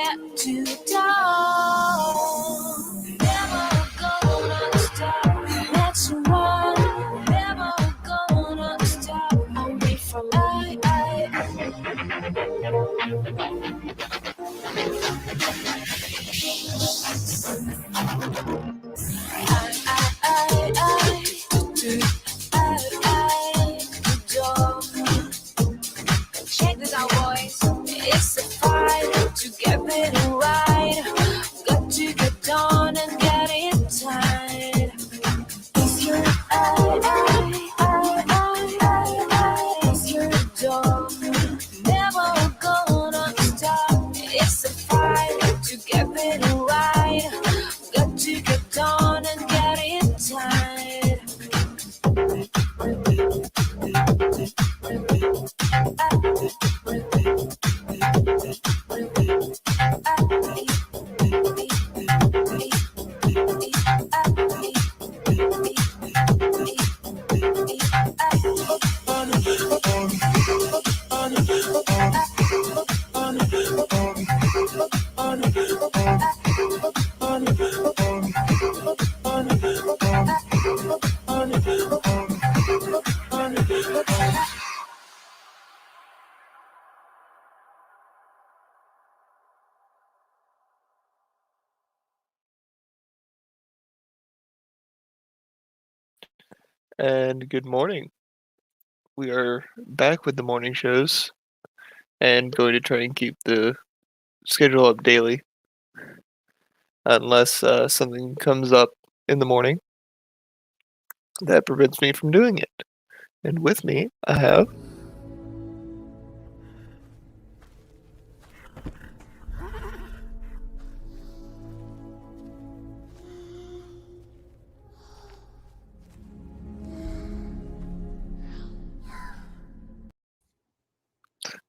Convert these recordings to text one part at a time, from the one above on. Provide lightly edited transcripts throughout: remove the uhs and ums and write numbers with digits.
get to dawn. Never gonna stop. Let's run. Never gonna stop. Away from I. Check this out, boys. It's a fight to get it right. Got to get on and get it tight. It's your it's your door. Never gonna stop. It's a fight to get it right. Got to get on and get it tight. And good morning. We are back with the morning shows and going to try and keep the schedule up daily unless something comes up in the morning that prevents me from doing it. And with me, I have...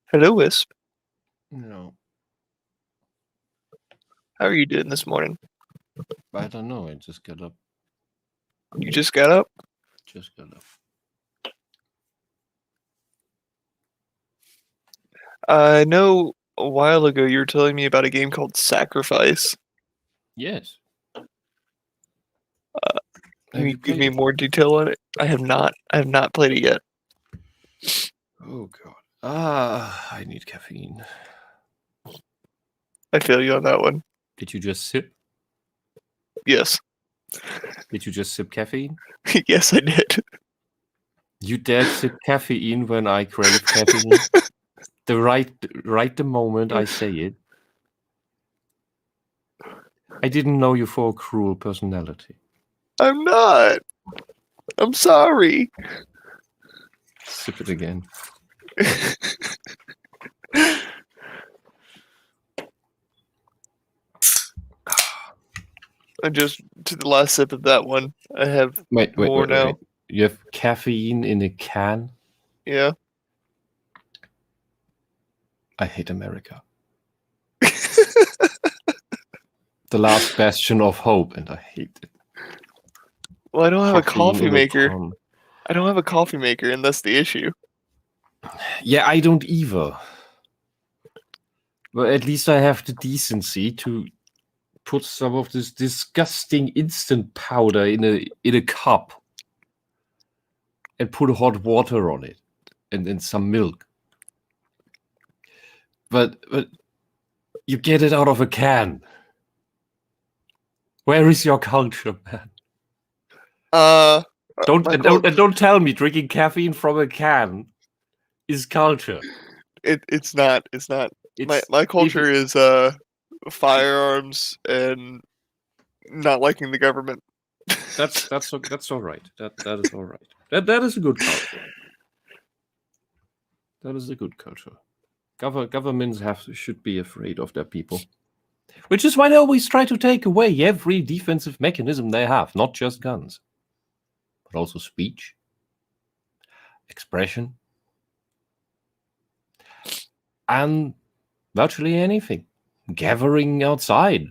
Hello, Whisp. No, How are you doing this morning? I don't know. I just got up. You just got up? Just got up. I know a while ago you were telling me about a game called Sacrifice. Yes. Can you give me more detail on it? I have not played it yet. Oh God. I need caffeine. I feel you on that one. Did you just sip? Yes. Did you just sip caffeine? Yes, I did. You dared sip caffeine when I crave caffeine? Right the moment I say it. I didn't know you for a cruel personality. I'm not. I'm sorry. Sip it again. I just took the last sip of that one. I have wait, more now. Wait. You have caffeine in a can? Yeah. I hate America. The last bastion of hope, and I hate it. Well, I don't have a coffee maker. Can. I don't have a coffee maker, and that's the issue. Yeah, I don't either. But at least I have the decency to put some of this disgusting instant powder in a cup and put hot water on it and some milk. But you get it out of a can. Where is your culture, man? Don't tell me drinking caffeine from a can is culture. It's not. My culture is firearms and not liking the government. That's all right. That is all right. That is a good culture. That is a good culture. Governments should be afraid of their people. Which is why they always try to take away every defensive mechanism they have, not just guns, but also speech, expression, and virtually anything. Gathering outside.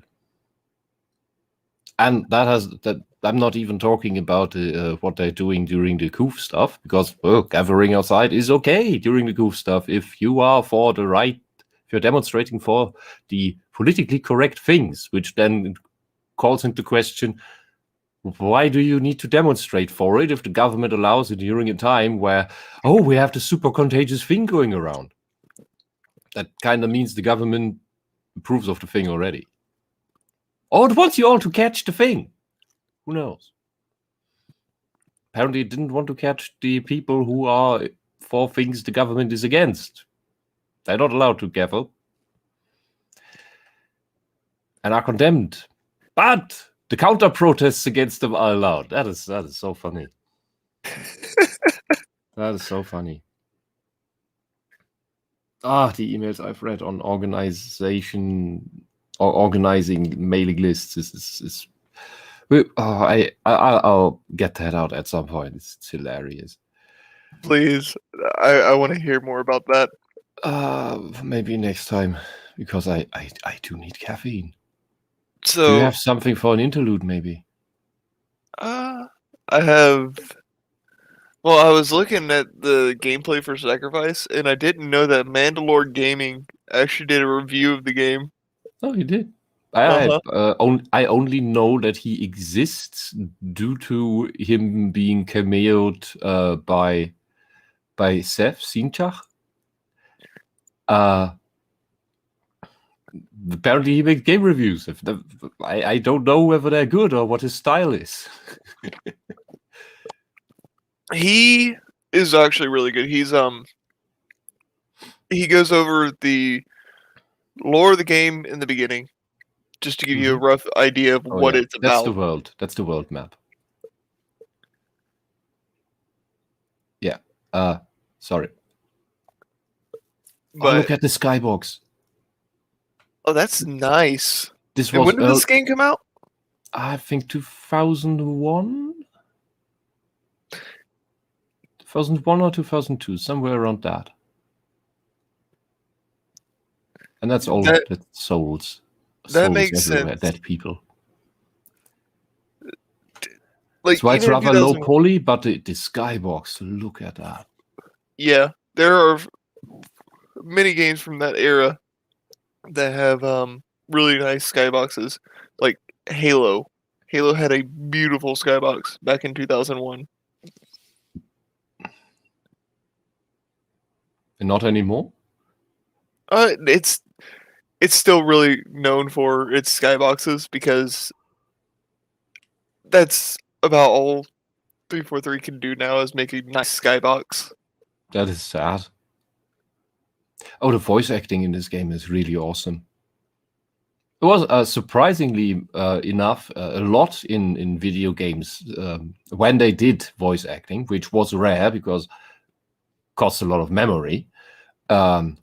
And that I'm not even talking about what they're doing during the COOF stuff, because gathering outside is okay during the COOF stuff if you are for the right If you're demonstrating for the politically correct things, which then calls into question, why do you need to demonstrate for it if the government allows it during a time where, oh, we have the super contagious thing going around? That kind of means the government approves of the thing already. Or it wants you all to catch the thing. Who knows? Apparently it didn't want to catch the people who are for things the government is against. They're not allowed to gather. And are condemned. But the counter protests against them are allowed. That is so funny. That is so funny. The emails I've read on organizing mailing lists is I'll get that out at some point. It's hilarious. Please, I want to hear more about that. Maybe next time, because I do need caffeine. So do you have something for an interlude, maybe? I have. Well, I was looking at the gameplay for Sacrifice, and I didn't know that Mandalore Gaming actually did a review of the game. Oh, he did. Uh-huh. I only know that he exists due to him being cameoed by Seth Sinchach. Apparently he makes game reviews. I don't know whether they're good or what his style is. He is actually really good. He goes over the lore of the game in the beginning, just to give you a rough idea of what it's That's about. the world. That's the world map. Yeah. Sorry. But look at the skybox. oh, that's nice. This And was when did this game come out? I think 2001? 2001 or 2002, somewhere around that. And that's all that souls. That makes everywhere, sense. dead people. Like, That's why it's even in rather low 2001 poly, but the skybox, look at that. Yeah, there are many games from that era that have really nice skyboxes, like Halo. Halo had a beautiful skybox back in 2001. And not anymore? It's still really known for its skyboxes because that's about all 343 can do now is make a nice skybox. That is sad. Oh, the voice acting in this game is really awesome. It was surprisingly enough a lot in video games when they did voice acting, which was rare because it costs a lot of memory,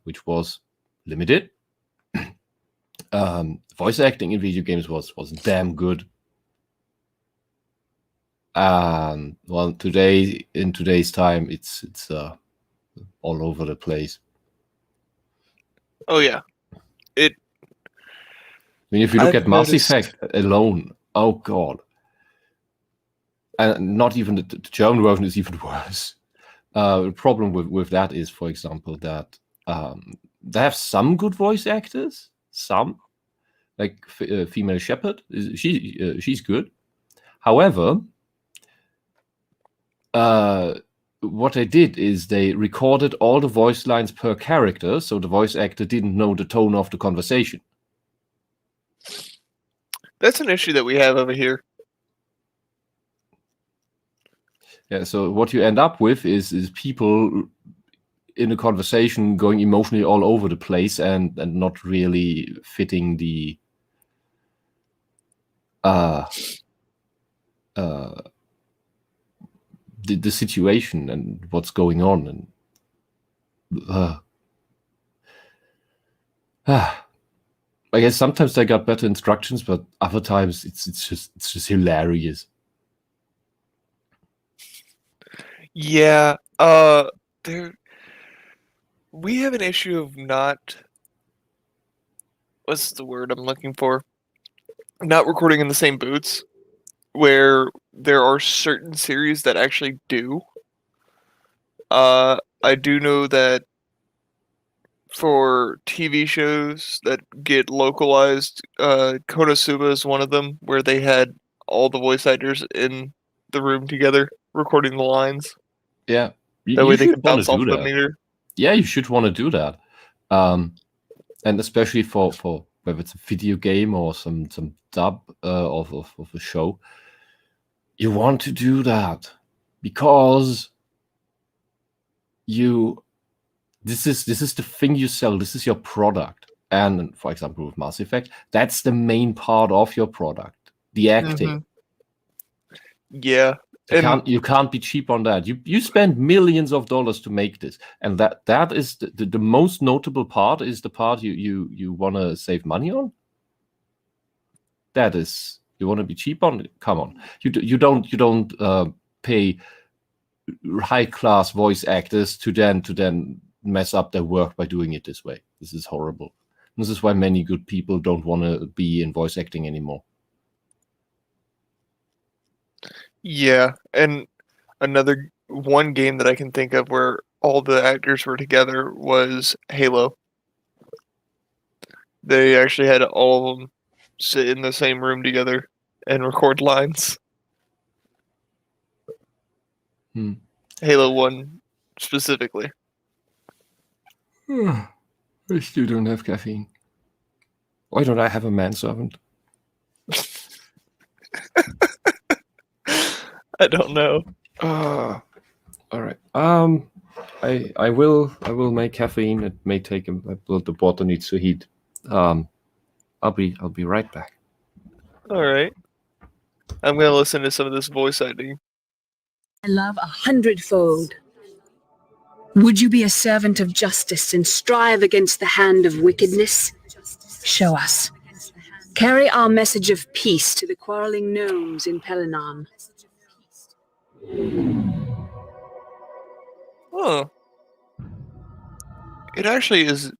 which was limited. Voice acting in video games was damn good. Well, in today's time, it's all over the place. Oh yeah, I mean, if you look at Mass Effect alone, oh god, and not even the German version is even worse. The problem with that is, for example, that they have some good voice actors, some like female Shepard, she's good. However, what they did is they recorded all the voice lines per character, so the voice actor didn't know the tone of the conversation. That's an issue that we have over here. Yeah, so what you end up with is people in a conversation going emotionally all over the place and not really fitting the situation and what's going on, and I guess sometimes they got better instructions, but other times it's just hilarious. Yeah, we have an issue of not. What's the word I'm looking for? Not recording in the same booths, where there are certain series that actually do. I do know that for TV shows that get localized. Konosuba is one of them, where they had all the voice actors in the room together recording the lines. Yeah, That way you they should can want bounce to off do the that. meter. Yeah, you should want to do that. And especially for whether it's a video game or some dub of a show, you want to do that because this is the thing you sell. This is your product. And for example, with Mass Effect, that's the main part of your product, the acting. Yeah, You can't be cheap on that. You spend millions of dollars to make this, and that is the most notable part. Is the part you want to save money on. That is, you want to be cheap on. Come on, you don't pay high class voice actors to then mess up their work by doing it this way. This is horrible. This is why many good people don't want to be in voice acting anymore. Yeah, and another one game that I can think of where all the actors were together was Halo. They actually had all of them sit in the same room together and record lines. Halo 1 specifically. I still don't have caffeine. Why don't I have a manservant? I don't know. All right. I will make caffeine. It may take the water needs to heat. I'll be right back. All right. I'm gonna listen to some of this voice acting. I love 100-fold. Would you be a servant of justice and strive against the hand of wickedness? Show us. Carry our message of peace to the quarreling gnomes in Pelinon. Oh. It actually is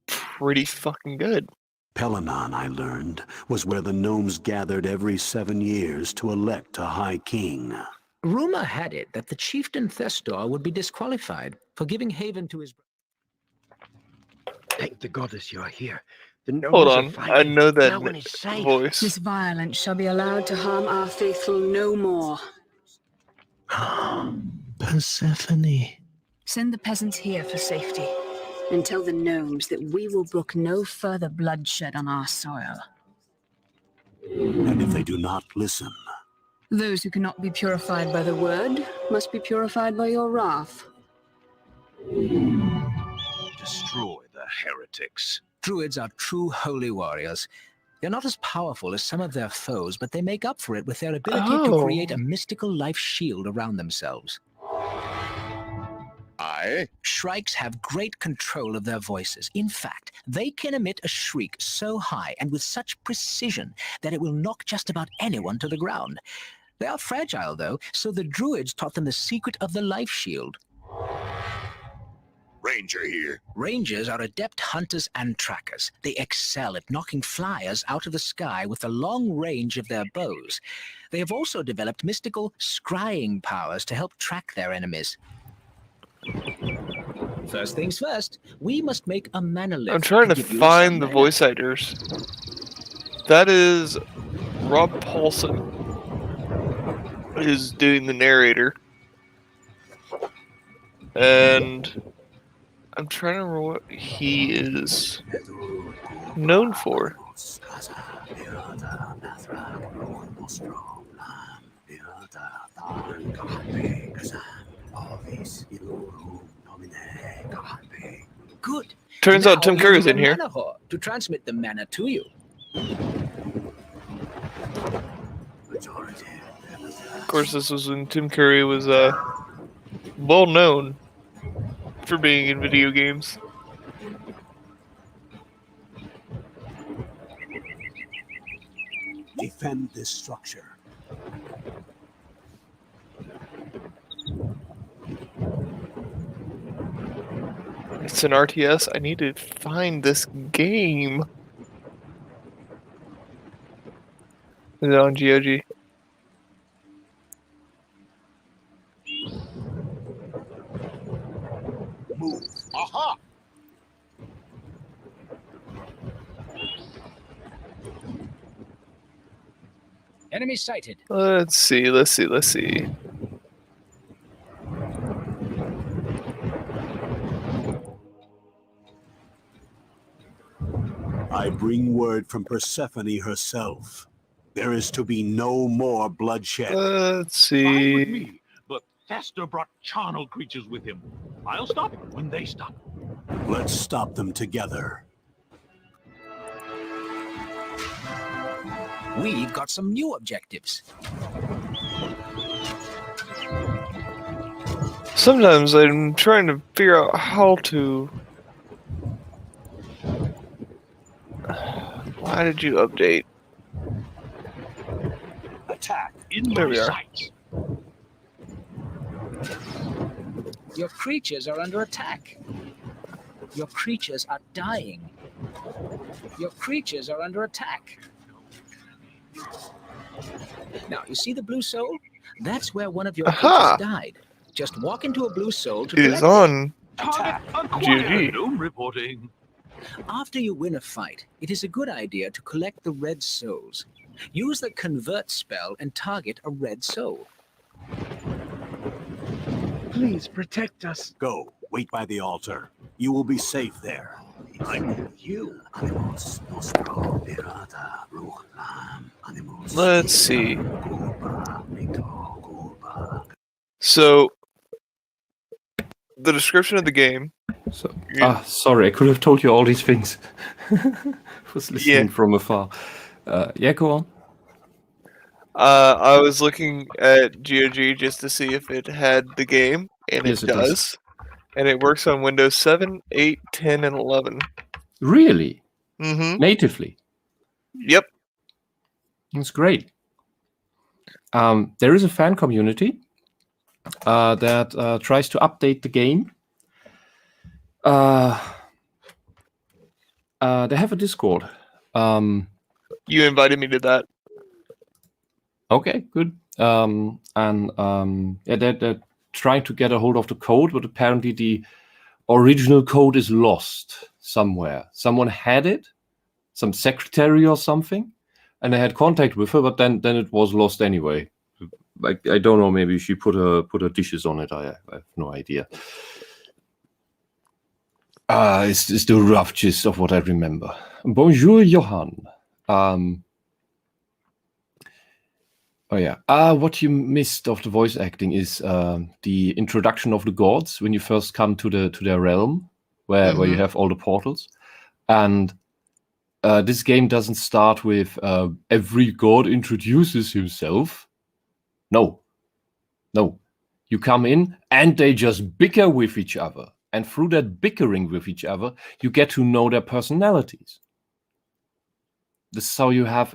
pretty fucking good. Pelinon, I learned, was where the gnomes gathered every 7 years to elect a high king. Rumor had it that the chieftain Thestor would be disqualified for giving haven to his... Thank the goddess you are here. The gnomes Hold are on, fighting. I know that No one is safe. voice. This violence shall be allowed to harm our faithful no more. Persephone. Send the peasants here for safety, and tell the gnomes that we will brook no further bloodshed on our soil. And if they do not listen, Those who cannot be purified by the word must be purified by your wrath. Destroy the heretics. Druids are true holy warriors. They're not as powerful as some of their foes, but they make up for it with their ability to create a mystical life shield around themselves. Shrikes have great control of their voices. In fact, they can emit a shriek so high and with such precision that it will knock just about anyone to the ground. They are fragile, though, so the druids taught them the secret of the life shield. Ranger here. Rangers are adept hunters and trackers. They excel at knocking flyers out of the sky with the long range of their bows. They have also developed mystical scrying powers to help track their enemies. First things first, we must make a mana lift. I'm trying to give you find some the mana. voice actors. That is Rob Paulson who's doing the narrator. And I'm trying to remember what he is known for. Good. Turns Now out Tim you Curry's do in a here. mana whore to transmit the mana to you. Of course, this was when Tim Curry was well known for being in video games. defend this structure. It's an RTS. I need to find this game. Is it on GOG? Move. Aha! Enemy sighted. Let's see. I bring word from Persephone herself. There is to be no more bloodshed. Let's Fine with see. me, but Thester brought charnel creatures with him. I'll stop when they stop. Let's stop them together. We've got some new objectives. Sometimes I'm trying to figure out how to. Why did you update? Attack in There my we are. sights. Your creatures are under attack. Your creatures are dying. Your creatures are under attack. Now, you see the blue soul? That's where one of your Aha! creatures died. Just walk into a blue soul to It collect is on. Target acquired. GG. Doom reporting. After you win a fight, it is a good idea to collect the red souls. Use the convert spell and target a red soul. Please protect us. Go, wait by the altar. You will be safe there. I'm with you. Let's see. So, the description of the game. So, Yeah. sorry, I could have told you all these things. I was listening Yeah. from afar. Yeah, go on. I was looking at GOG just to see if it had the game, and Yes, it it does. does. And it works on Windows 7, 8, 10, and 11. Really? Mm-hmm. Natively? Yep. That's great. There is a fan community that tries to update the game. They have a Discord. You invited me to that. Okay, good. Yeah, they're trying to get a hold of the code, but apparently the original code is lost somewhere. Someone had it, some secretary or something, and they had contact with her, but then it was lost anyway. Like, I don't know, maybe she put her dishes on it. I have no idea. It's the rough gist of what I remember. Bonjour, Johan. Oh yeah. What you missed of the voice acting is the introduction of the gods when you first come to their realm, where you have all the portals, and this game doesn't start with every god introduces himself. No. You come in and they just bicker with each other, and through that bickering with each other, you get to know their personalities. This is how you have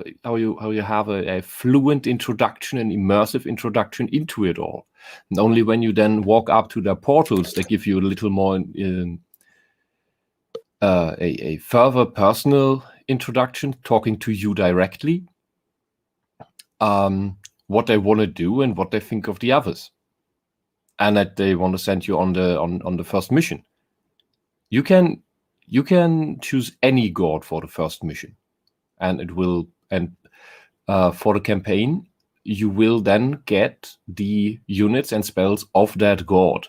a fluent introduction, an immersive introduction into it all. And only when you then walk up to their portals, they give you a little more a further personal introduction, talking to you directly, what they want to do and what they think of the others, and that they want to send you on the first mission. You can choose any god for the first mission. And it will, for the campaign, you will then get the units and spells of that god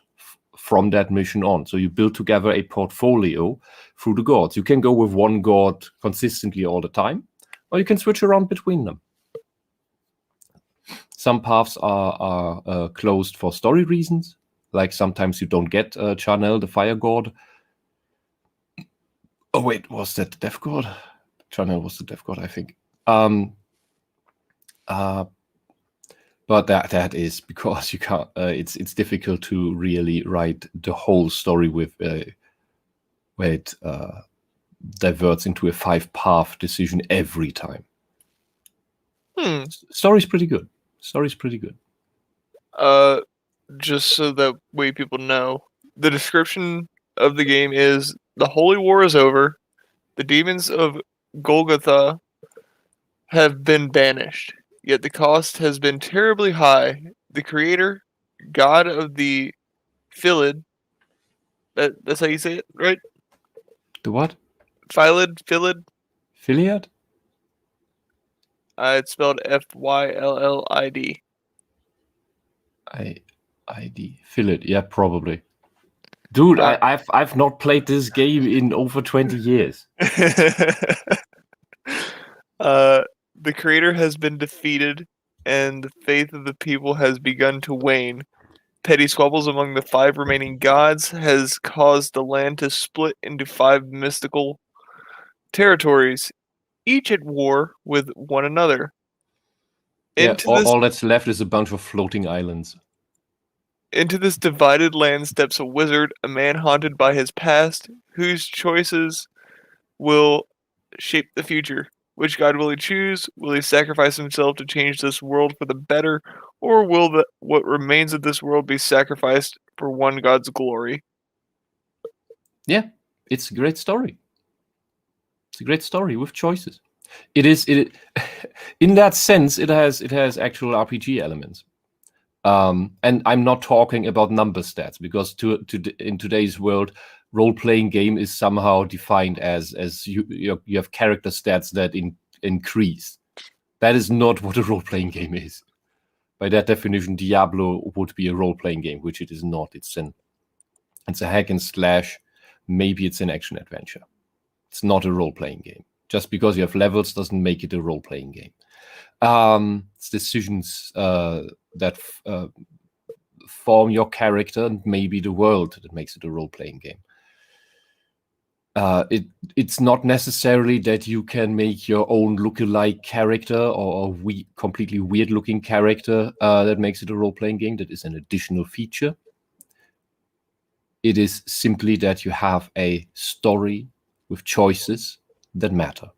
from that mission on. So you build together a portfolio through the gods. You can go with one god consistently all the time, or you can switch around between them. Some paths are closed for story reasons, like sometimes you don't get Charnel, the fire god. Oh wait, was that the death god? Charnel was the death god, I think. But that is because you can't. It's difficult to really write the whole story with where it diverts into a 5-path decision every time. Story's pretty good. Just so that way people know, the description of the game is: the holy war is over. The demons of Golgotha have been banished, yet the cost has been terribly high. The creator, god of the Philid, that's how you say it, right? The what? Philid? Philiad? It's spelled Fyllid. ID. Fill it. Yeah, probably. Dude, I've not played this game in over 20 years. The creator has been defeated, and the faith of the people has begun to wane. Petty squabbles among the 5 remaining gods has caused the land to split into 5 mystical territories, each at war with one another. Yeah, all that's left is a bunch of floating islands. Into this divided land steps a wizard, a man haunted by his past, whose choices will shape the future. Which god will he choose? Will he sacrifice himself to change this world for the better, or will what remains of this world be sacrificed for one god's glory? Yeah, it's a great story. It's a great story with choices. It in that sense, it has actual RPG elements. And I'm not talking about number stats, because in today's world, role-playing game is somehow defined as you have character stats that increase. That is not what a role-playing game is. By that definition, Diablo would be a role-playing game, which it is not. It's a hack and slash. Maybe it's an action adventure. It's not a role-playing game. Just because you have levels doesn't make it a role-playing game. It's decisions that form your character, and maybe the world that makes it a role-playing game. It's not necessarily that you can make your own lookalike character or a completely weird-looking character that makes it a role-playing game. That is an additional feature. It is simply that you have a story with choices that matter.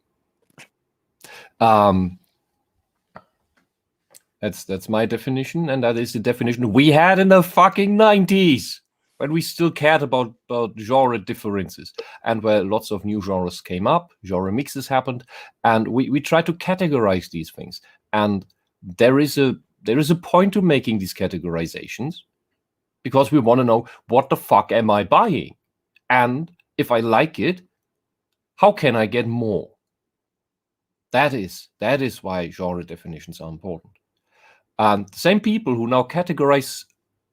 That's my definition, and that is the definition we had in the fucking 90s, when we still cared about genre differences, and where lots of new genres came up, genre mixes happened, and we tried to categorize these things. And there is a point to making these categorizations, because we want to know, what the fuck am I buying? And if I like it, how can I get more? That is why genre definitions are important. The same people who now categorize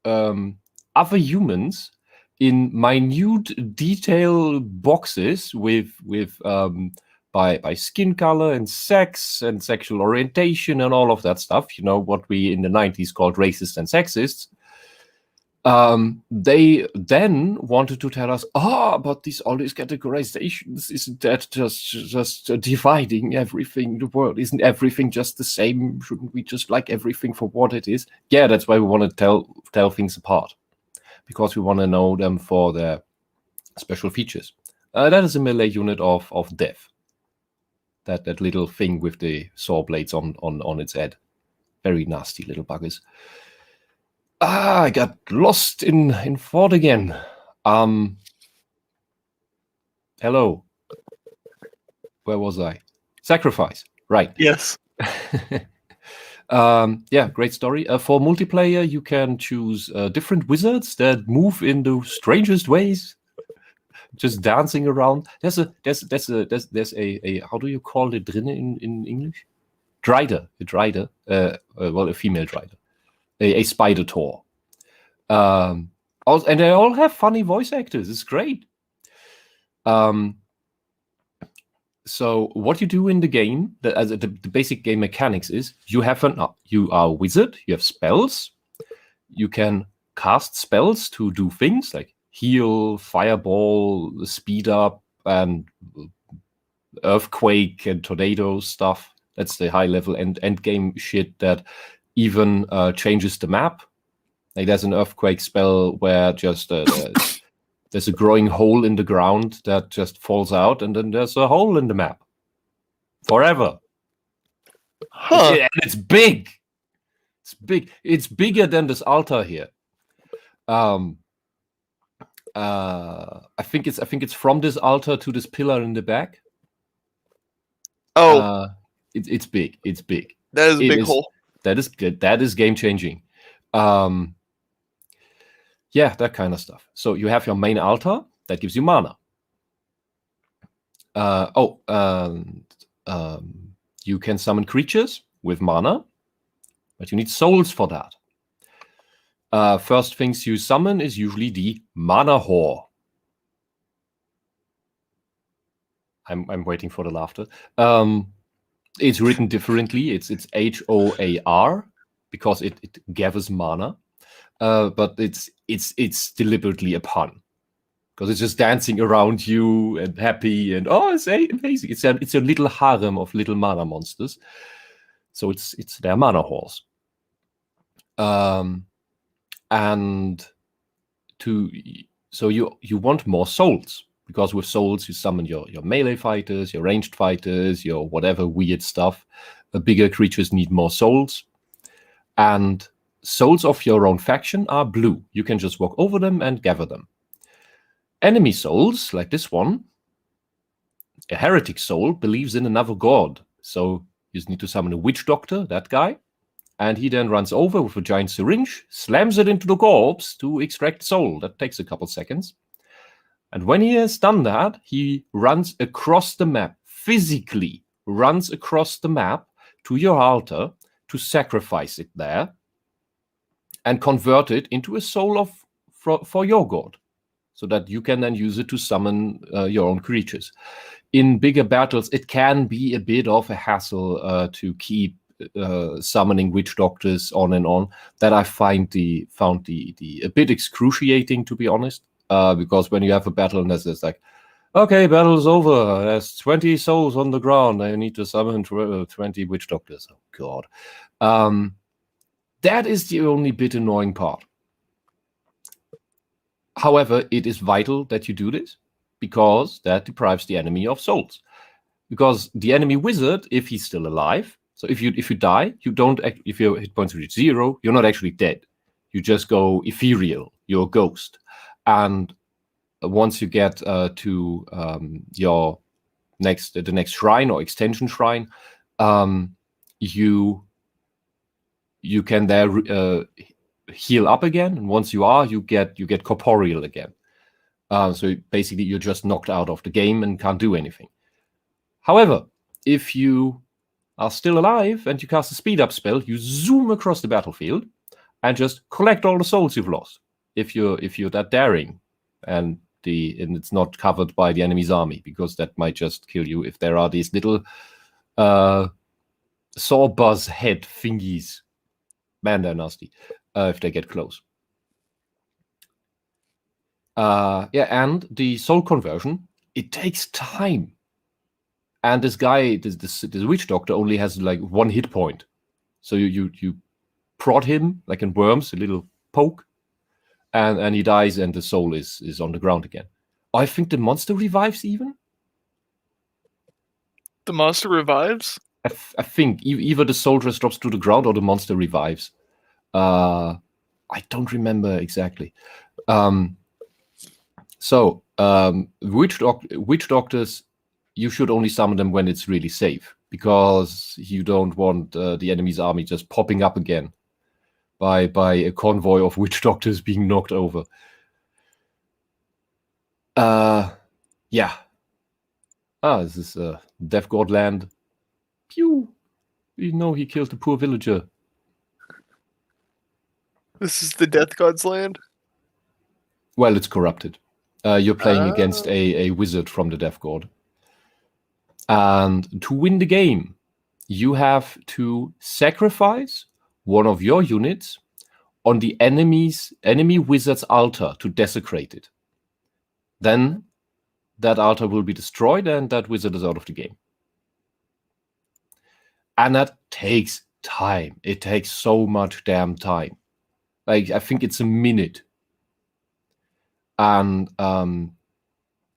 other humans in minute detail boxes by skin color and sex and sexual orientation and all of that stuff, what we in the 90s called racist and sexists, they then wanted to tell us, but all these categorizations, isn't that just dividing everything in the world? Isn't everything just the same? Shouldn't we just like everything for what it is? Yeah, that's why we want to tell things apart, because we want to know them for their special features. That is a melee unit of death. That little thing with the saw blades on its head. Very nasty little buggers. I got lost in thought again. Hello. Where was I? Sacrifice. Right. Yes. Yeah, great story. For multiplayer, you can choose different wizards that move in the strangest ways, just dancing around. There's a how do you call it drinnen in English? Drider. A female drider. A spider Tor. And they all have funny voice actors. It's great. So what you do in the game, the basic game mechanics is you are a wizard, you have spells, you can cast spells to do things like heal, fireball, speed up, and earthquake and tornado stuff. That's the high level end game shit that even changes the map. Like there's an earthquake spell where just there's a growing hole in the ground that just falls out, and then there's a hole in the map forever. Huh. And it's big. It's big. It's bigger than this altar here. I think it's from this altar to this pillar in the back. Oh, it's big. It's big. that is a big hole. That is game changing. Yeah, that kind of stuff. So you have your main altar that gives you You can summon creatures with mana, but you need souls for that. First things you summon is usually the mana whore. I'm waiting for the laughter. It's written differently. It's H-O-A-R because it gathers mana, but it's deliberately a pun because it's just dancing around you and happy and it's amazing. It's a little harem of little mana monsters. So it's their mana whores. So you want more souls. Because with souls, you summon your melee fighters, your ranged fighters, your whatever weird stuff. The bigger creatures need more souls. And souls of your own faction are blue. You can just walk over them and gather them. Enemy souls, like this one, a heretic soul, believes in another god. So you just need to summon a witch doctor, that guy. And he then runs over with a giant syringe, slams it into the corpse to extract soul. That takes a couple seconds. And when he has done that, he runs across the map, physically runs across the map to your altar to sacrifice it there and convert it into a soul for your god, so that you can then use it to summon your own creatures. In bigger battles, it can be a bit of a hassle to keep summoning witch doctors on and on. That I found the a bit excruciating, to be honest. Because when you have a battle and there's like, okay, battle's over. There's 20 souls on the ground. I need to summon 20 witch doctors. Oh, God. That is the only bit annoying part. However, it is vital that you do this because that deprives the enemy of souls. Because the enemy wizard, if he's still alive, so if you die, you don't. If your hit points reach 0, you're not actually dead. You just go ethereal. You're a ghost. And once you get to your the next shrine or extension shrine, you can there heal up again. And once you get corporeal again. So basically, you're just knocked out of the game and can't do anything. However, if you are still alive and you cast a speed up spell, you zoom across the battlefield and just collect all the souls you've lost. If you're that daring, and it's not covered by the enemy's army, because that might just kill you if there are these little sawbuzz head thingies. Man, they're nasty if they get close. And the soul conversion, it takes time. And this guy, this witch doctor, only has like 1 hit point. So you prod him like in Worms, a little poke. And he dies, and the soul is on the ground again. I think the monster revives even. The monster revives? I think either the soul just drops to the ground or the monster revives. I don't remember exactly. Witch doctors, you should only summon them when it's really safe, because you don't want the enemy's army just popping up again by a convoy of witch doctors being knocked over. Yeah. This is Death God land. Pew! You know he killed the poor villager. This is the Death God's land? Well, it's corrupted. You're playing against a wizard from the Death God. And to win the game, you have to sacrifice one of your units on the enemy wizard's altar to desecrate it. Then that altar will be destroyed and that wizard is out of the game. And that takes time. It takes so much damn time. Like, I think it's a minute. And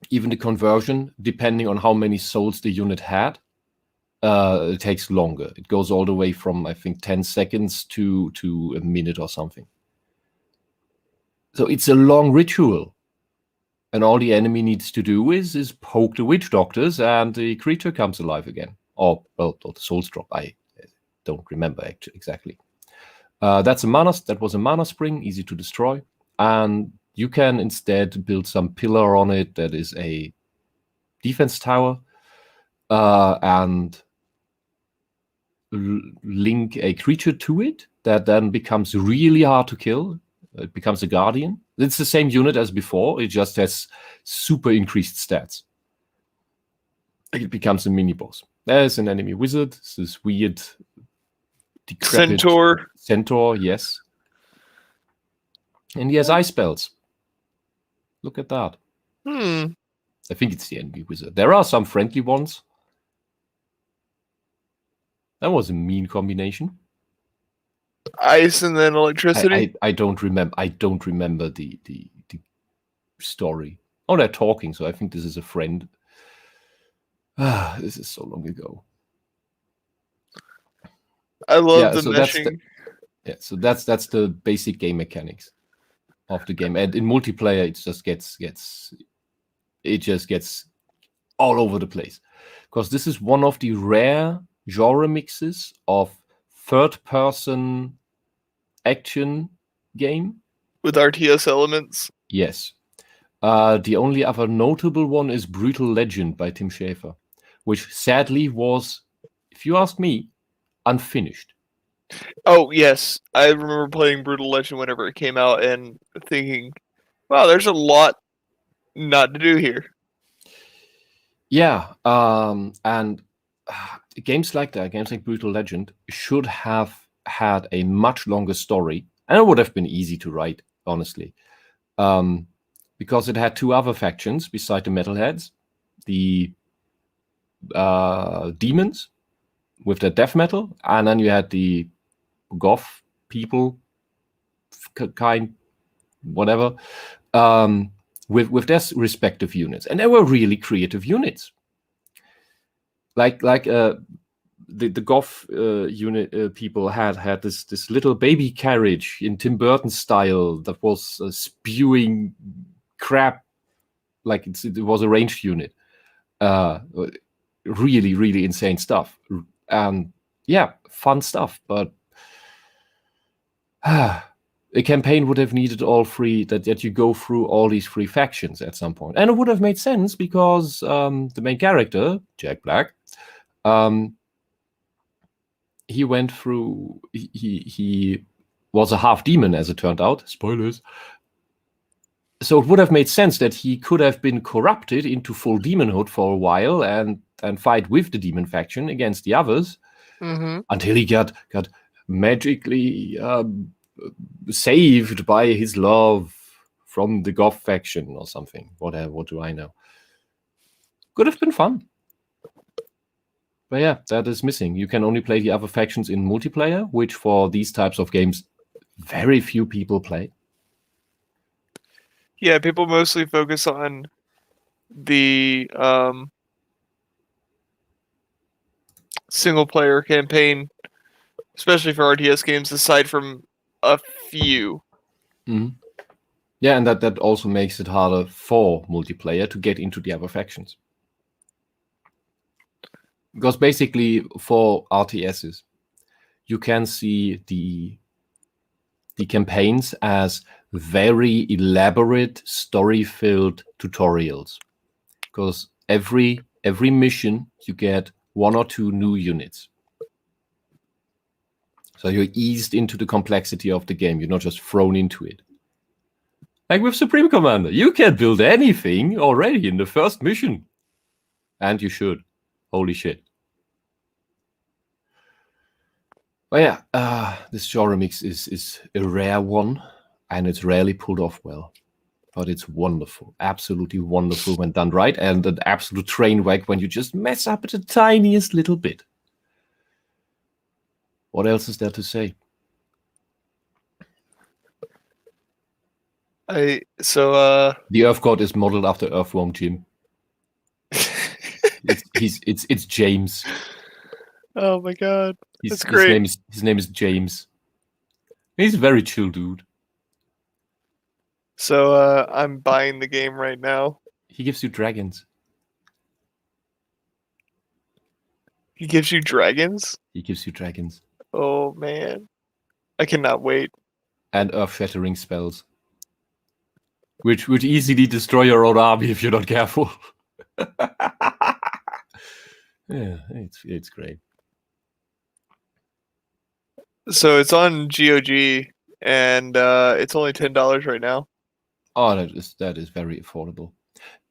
even the conversion, depending on how many souls the unit had, it takes longer. It goes all the way from, I think, 10 seconds to a minute or something. So it's a long ritual. And all the enemy needs to do is poke the witch doctors and the creature comes alive again. Or the souls drop. I don't remember exactly. That was a mana spring, easy to destroy. And you can instead build some pillar on it that is a defense tower. And link a creature to it that then becomes really hard to kill. It becomes a guardian. It's the same unit as before. It just has super increased stats. It becomes a mini boss. There's an enemy wizard. This weird decrepit centaur, yes. And he has ice spells. Look at that. I think it's the enemy wizard. There are some friendly ones. That was a mean combination. Ice and then electricity. I don't remember. I don't remember the story. Oh, they're talking. So I think this is a friend. This is so long ago. I love the meshing. So that's the basic game mechanics of the game, and in multiplayer it just gets all over the place, because this is one of the rare genre mixes of third-person action game with RTS elements. Yes. The only other notable one is Brutal Legend by Tim Schaefer, which sadly was, if you ask me, unfinished. Oh, yes. I remember playing Brutal Legend whenever it came out and thinking, wow, there's a lot not to do here. Yeah, and games like that, games like Brutal Legend, should have had a much longer story, and it would have been easy to write, honestly. Because it had two other factions beside the metalheads, the demons with their death metal, and then you had the goth people, kind, whatever, with their respective units, and they were really creative units. Like the goth unit people had this little baby carriage in Tim Burton style that was spewing crap, like it was a ranged unit. Really, really insane stuff. And yeah, fun stuff. But a campaign would have needed all three, that you go through all these three factions at some point. And it would have made sense because the main character, Jack Black, he went through, he was a half demon, as it turned out. Spoilers. So it would have made sense that he could have been corrupted into full demonhood for a while and fight with the demon faction against the others, until he got magically saved by his love from the goth faction or something. What do I know? Could have been fun. But yeah, that is missing. You can only play the other factions in multiplayer, which for these types of games, very few people play. Yeah, people mostly focus on the single-player campaign, especially for RTS games, aside from a few. Mm-hmm. Yeah, and that also makes it harder for multiplayer to get into the other factions. Because basically, for RTSs, you can see the campaigns as very elaborate, story-filled tutorials. Because every mission, you get one or two new units. So you're eased into the complexity of the game. You're not just thrown into it. Like with Supreme Commander, you can build anything already in the first mission. And you should. Holy shit. But yeah, this genre mix is a rare one, and it's rarely pulled off well. But it's wonderful, absolutely wonderful when done right, and an absolute train wreck when you just mess up the tiniest little bit. What else is there to say? The Earth God is modeled after Earthworm Jim. It's James. Oh my god, that's great. His name is James. He's a very chill dude. So I'm buying the game right now. He gives you dragons. He gives you dragons? He gives you dragons. Oh man, I cannot wait. And earth-shattering spells, which would easily destroy your own army if you're not careful. Yeah, it's great. So it's on GOG, and it's only $10 right now. Oh, that is very affordable.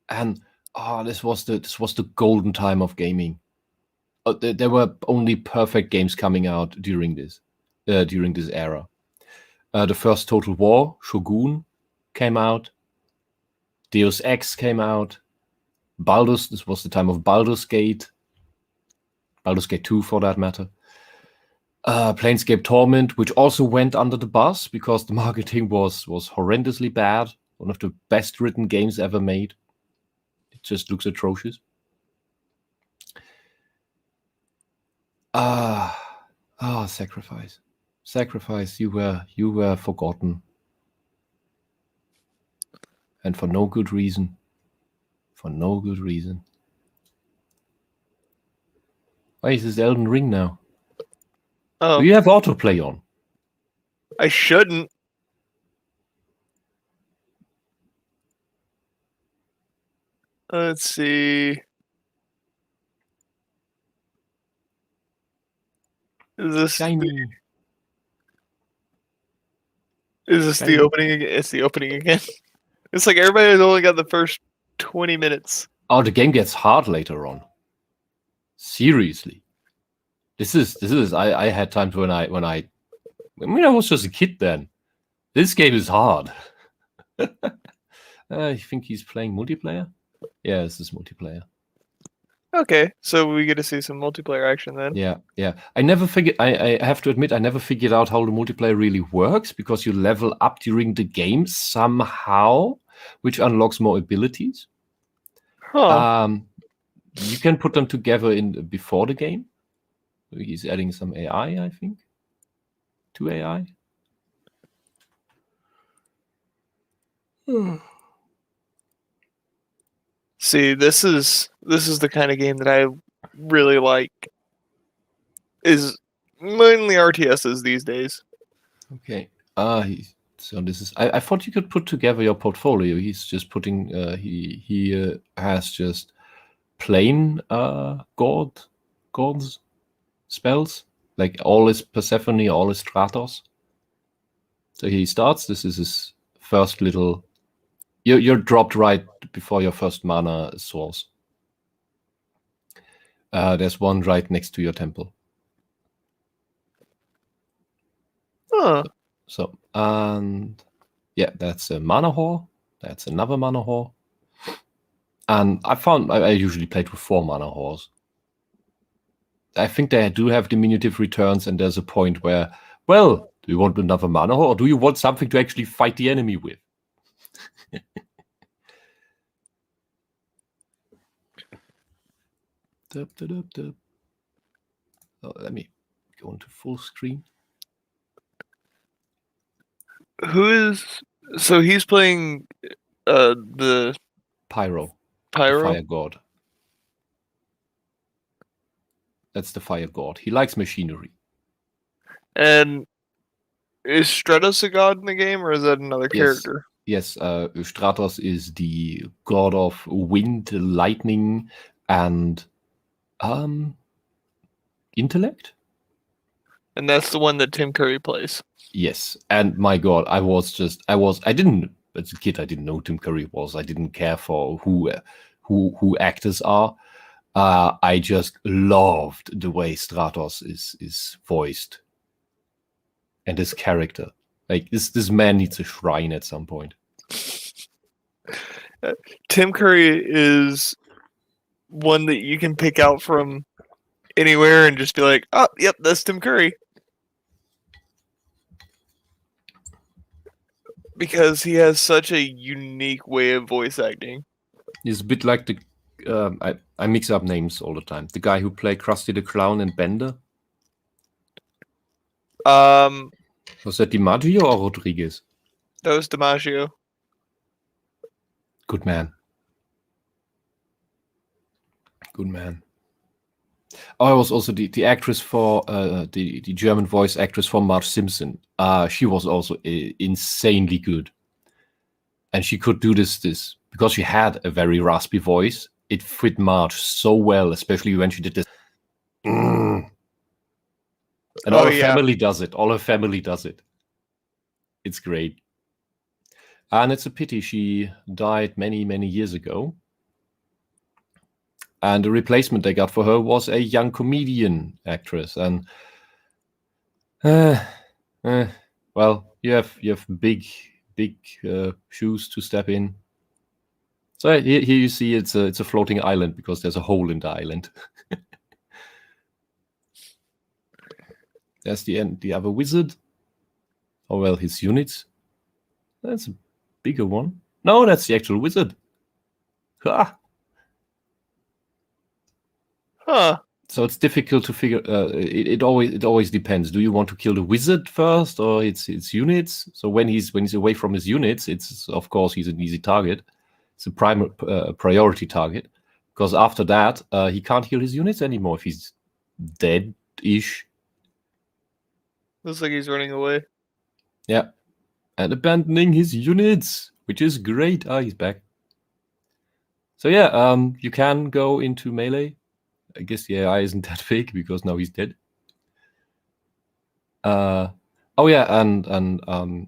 And this was the golden time of gaming. There were only perfect games coming out during this era. The first Total War, Shogun, came out. Deus Ex came out. This was the time of Baldur's Gate. Baldur's Gate 2, for that matter. Planescape Torment, which also went under the bus because the marketing was horrendously bad. One of the best written games ever made. It just looks atrocious. Sacrifice. Sacrifice, you were forgotten. And for no good reason. For no good reason. Why is this Elden Ring now? Oh, Do you have autoplay on? I shouldn't. Let's see. Is this Shiny. the Shiny. opening again? It's the opening again. It's like everybody's only got the first 20 minutes. Oh, the game gets hard later on. Seriously. This is I had times when I was just a kid then. This game is hard. I think he's playing multiplayer. Yeah, this is multiplayer. Okay, so we get to see some multiplayer action then. Yeah. I never figured. I have to admit, I never figured out how the multiplayer really works because you level up during the game somehow, which unlocks more abilities. Huh. You can put them together before the game. He's adding some AI, I think. 2 AI. See, this is the kind of game that I really like. Is mainly RTSs these days. Okay. So this is. I thought you could put together your portfolio. He's just putting. He has just plain gods spells, like all is Persephone, all is Stratos. So he starts. This is his first little. You're dropped right before your first mana source. There's one right next to your temple. Huh. So, and yeah, that's a mana whore. That's another mana whore. And I usually played with 4 mana whores. I think they do have diminutive returns, and there's a point where, well, do you want another mana whore, or do you want something to actually fight the enemy with? Oh, let me go into full screen. So he's playing the Pyro. The Pyro? fire god. That's the fire god. He likes machinery. And is Stratos a god in the game, or is that another character? Yes, Stratos is the god of wind, lightning, and intellect. And that's the one that Tim Curry plays. Yes, and my god, I didn't, as a kid, I didn't know Tim Curry was. I didn't care for who actors are. I just loved the way Stratos is voiced. And his character. Like, this man needs a shrine at some point. Tim Curry is one that you can pick out from anywhere and just be like, oh, yep, that's Tim Curry. Because he has such a unique way of voice acting. He's a bit like the... I mix up names all the time. The guy who played Krusty the Clown and Bender. Was that DiMaggio or Rodriguez? That was DiMaggio. Good man. Good man. Oh, I was also the actress for the German voice actress for Marge Simpson. She was also insanely good, and she could do this because she had a very raspy voice. It fit Marge so well, especially when she did this. And Oh, all her yeah. family does it. All her family does it. It's great. And it's a pity she died many, many years ago. And the replacement they got for her was a young comedian actress. And well, you have big shoes to step in. So here you see it's a floating island because there's a hole in the island. There's the other wizard. Oh well, his units. That's a bigger one. No, that's the actual wizard. Ha! Huh. So it's difficult to figure. It always depends. Do you want to kill the wizard first or its units? So when he's away from his units, it's of course he's an easy target. It's a prime priority target because after that he can't heal his units anymore if he's dead-ish. Looks like he's running away. Yeah, and abandoning his units, which is great. Ah, he's back. So yeah, you can go into melee. I guess the AI isn't that big because now he's dead. Oh yeah, and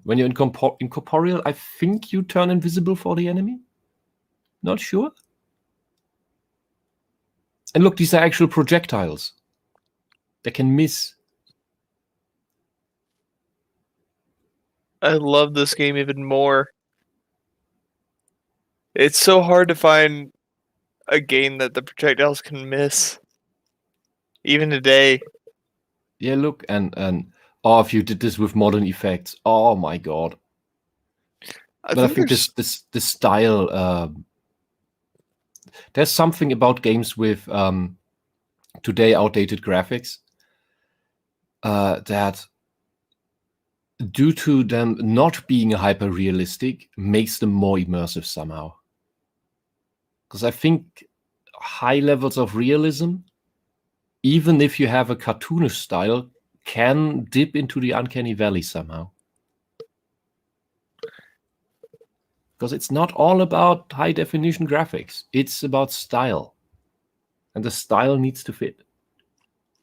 when you're incorporeal, I think you turn invisible for the enemy. Not sure. And look, these are actual projectiles. They can miss. I love this game even more. It's so hard to find a game that the projectiles can miss. Even today. Yeah, look, and oh, if you did this with modern effects, oh my god. But I think this style. There's something about games with today outdated graphics that, due to them not being hyper realistic, makes them more immersive somehow. Because I think high levels of realism, even if you have a cartoonish style, can dip into the uncanny valley somehow. Because it's not all about high definition graphics. It's about style. And the style needs to fit.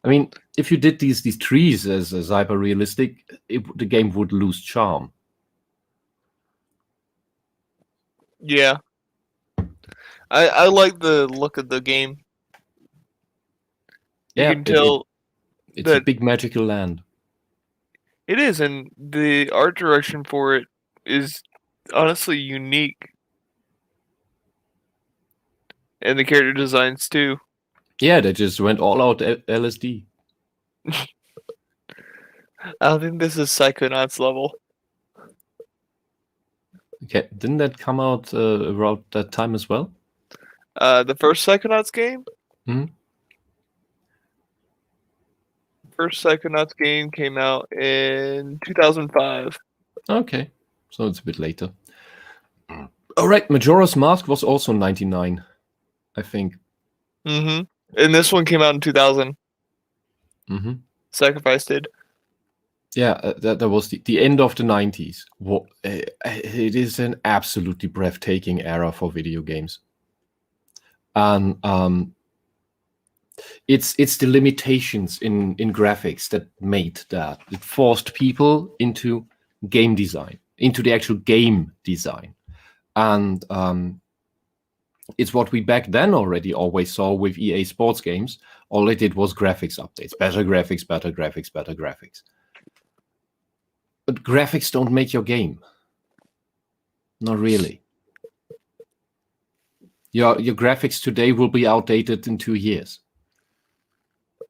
I mean, if you did these trees as hyper realistic, the game would lose charm. Yeah. I like the look of the game. You Yeah, can tell it's a that big magical land. it is, and the art direction for it is honestly unique. And the character designs too. Yeah, they just went all out LSD. I don't think this is Psychonauts level. Okay, didn't that come out around that time as well? The first Psychonauts game? Mhm. First Psychonauts game came out in 2005. Okay, so it's a bit later. All right, Majora's Mask was also 99, I think. Mm-hmm. And this one came out in 2000. Mm-hmm. Sacrifice did. Yeah, that was the end of the 90s. It is an absolutely breathtaking era for video games. And it's the limitations in graphics that made that. It forced people into game design, into the actual game design. And it's what we back then already always saw with EA sports games. All they did was graphics updates. Better graphics, better graphics, better graphics. But graphics don't make your game. Not really. Your graphics today will be outdated in 2 years.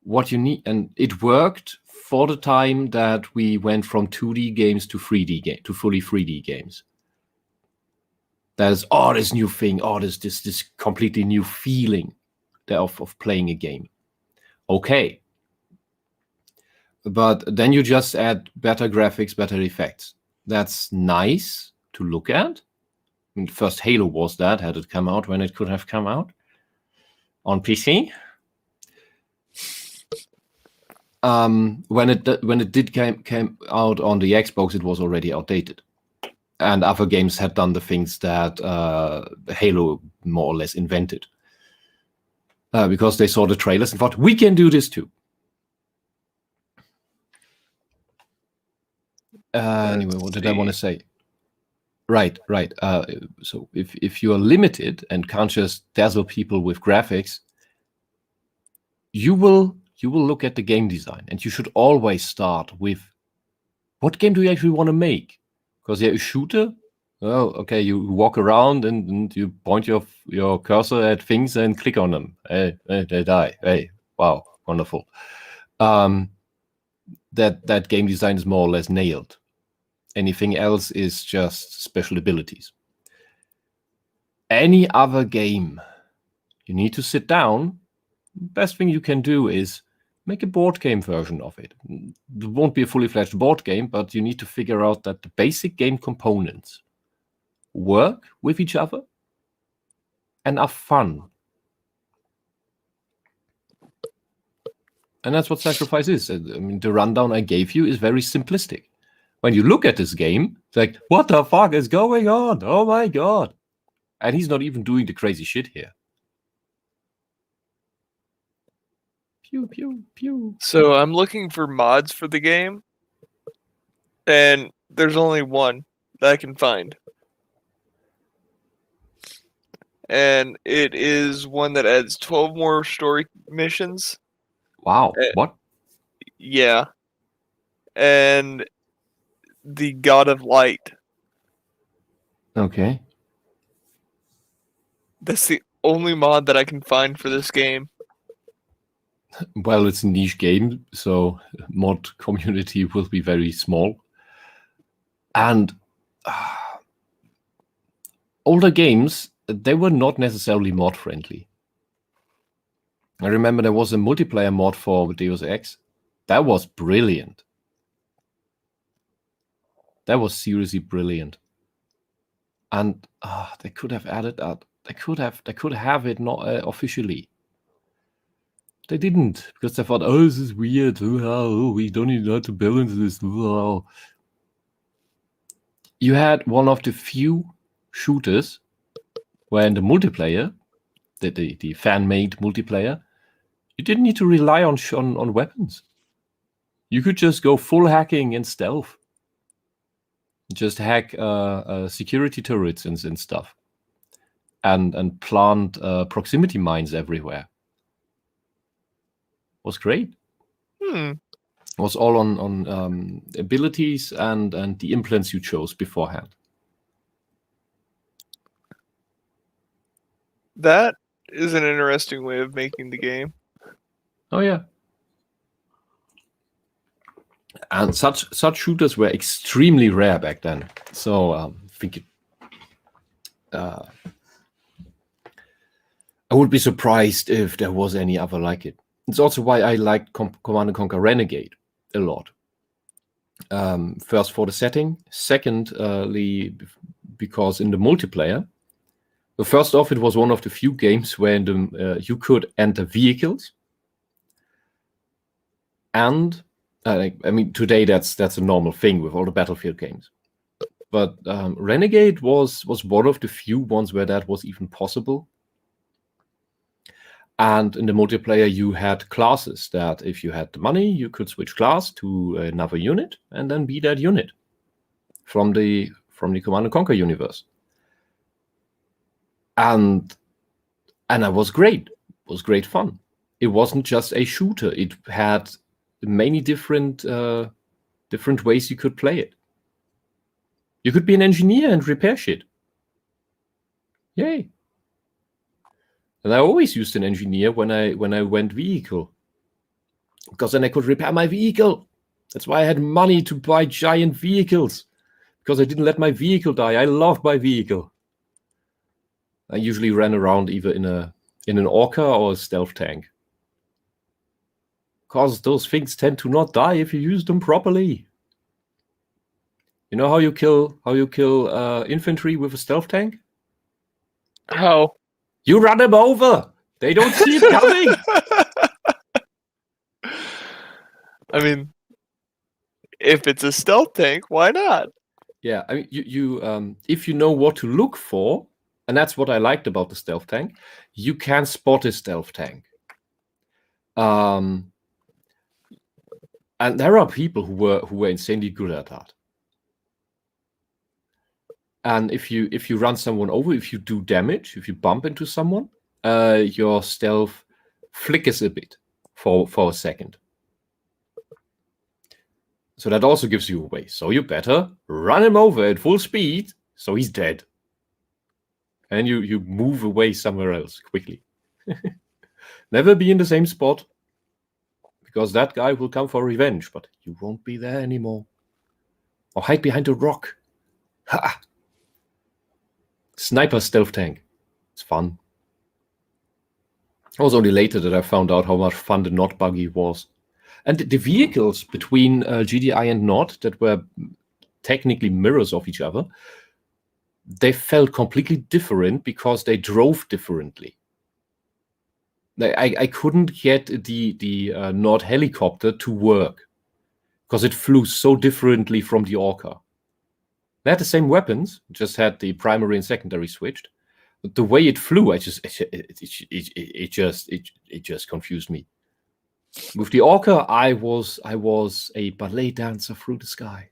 What you need, and it worked for the time that we went from 2D games to 3D game to fully 3D games. There's this new thing, this completely new feeling of playing a game. Okay. But then you just add better graphics, better effects. That's nice to look at. I mean, first Halo was that, had it come out when it could have come out on PC. When it did came out on the Xbox, it was already outdated. And other games had done the things that Halo more or less invented. Because they saw the trailers and thought, we can do this too. Anyway, what did I want to say? Right. So if you are limited and can't just dazzle people with graphics, you will look at the game design, and you should always start with what game do you actually want to make? Because a shooter, well, okay, you walk around and you point your cursor at things and click on them. Hey, they die. Hey, wow, wonderful. That game design is more or less nailed. Anything else is just special abilities. Any other game, you need to sit down. Best thing you can do is make a board game version of it. It won't be a fully fledged board game, but you need to figure out that the basic game components work with each other and are fun. And that's what Sacrifice is. I mean, the rundown I gave you is very simplistic. When you look at this game, it's like, what the fuck is going on? Oh my god. And he's not even doing the crazy shit here. Pew, pew, pew. So I'm looking for mods for the game, and there's only one that I can find. And it is one that adds 12 more story missions. Wow, what? Yeah. And the God of Light. Okay. That's the only mod that I can find for this game. Well, it's a niche game, so mod community will be very small. And older games, they were not necessarily mod friendly. I remember there was a multiplayer mod for Deus Ex. That was brilliant. That was seriously brilliant. And they could have added that. They could have it not officially. They didn't, because they thought, oh, this is weird. Oh, we don't even know how to balance this. Oh. You had one of the few shooters where in the multiplayer, the fan-made multiplayer, you didn't need to rely on weapons. You could just go full hacking and stealth. Just hack security turrets and stuff. And plant proximity mines everywhere. Was great. It was all on abilities and the implants you chose beforehand. That is an interesting way of making the game. Oh yeah. And such shooters were extremely rare back then. So I think I would be surprised if there was any other like it. It's also why I liked Command & Conquer Renegade a lot. First for the setting. Secondly, because in the multiplayer, well, first off, it was one of the few games where you could enter vehicles. And I mean, today that's a normal thing with all the Battlefield games. But Renegade was one of the few ones where that was even possible. And in the multiplayer, you had classes that if you had the money, you could switch class to another unit and then be that unit from the Command & Conquer universe. And that was great. It was great fun. It wasn't just a shooter. It had many different ways you could play it. You could be an engineer and repair shit. Yay. And I always used an engineer when I went vehicle. Because then I could repair my vehicle. That's why I had money to buy giant vehicles. Because I didn't let my vehicle die. I loved my vehicle. I usually ran around either in an Orca or a stealth tank. Because those things tend to not die if you use them properly. You know how you kill infantry with a stealth tank? How? You run them over. They don't see it coming. I mean, if it's a stealth tank, why not? Yeah, I mean, you if you know what to look for, and that's what I liked about the stealth tank, you can spot a stealth tank. And there are people who were insanely good at that. And if you run someone over, if you do damage, if you bump into someone, your stealth flickers a bit for a second. So that also gives you away. So you better run him over at full speed, so he's dead. And you move away somewhere else quickly. Never be in the same spot, because that guy will come for revenge, but you won't be there anymore. Or hide behind a rock. Ha! Sniper stealth tank. It's fun. It was only later that I found out how much fun the Nod buggy was. And the vehicles between GDI and Nod that were technically mirrors of each other, they felt completely different because they drove differently. I couldn't get the Nod helicopter to work because it flew so differently from the Orca. They had the same weapons, just had the primary and secondary switched. But the way it flew, it just confused me. With the Orca, I was a ballet dancer through the sky.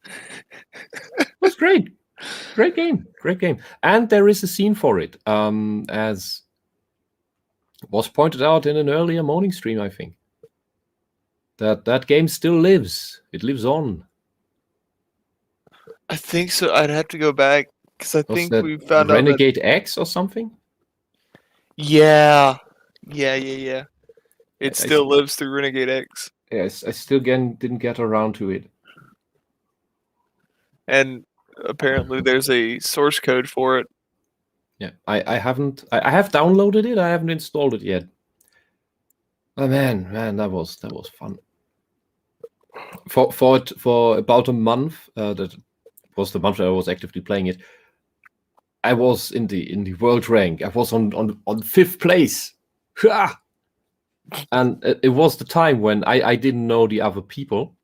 It was great. Great game. And there is a scene for it, as was pointed out in an earlier morning stream, I think. That game still lives. It lives on. I think so. I'd have to go back because I think that we found Renegade X or something? Yeah. It still lives through Renegade X. Yes, I still didn't get around to it. And apparently there's a source code for it. Yeah, I have downloaded it. I haven't installed it yet. Oh man, that was fun. For about a month, that was the month that I was actively playing it. I was in the world rank. I was on 5th place. And it was the time when I didn't know the other people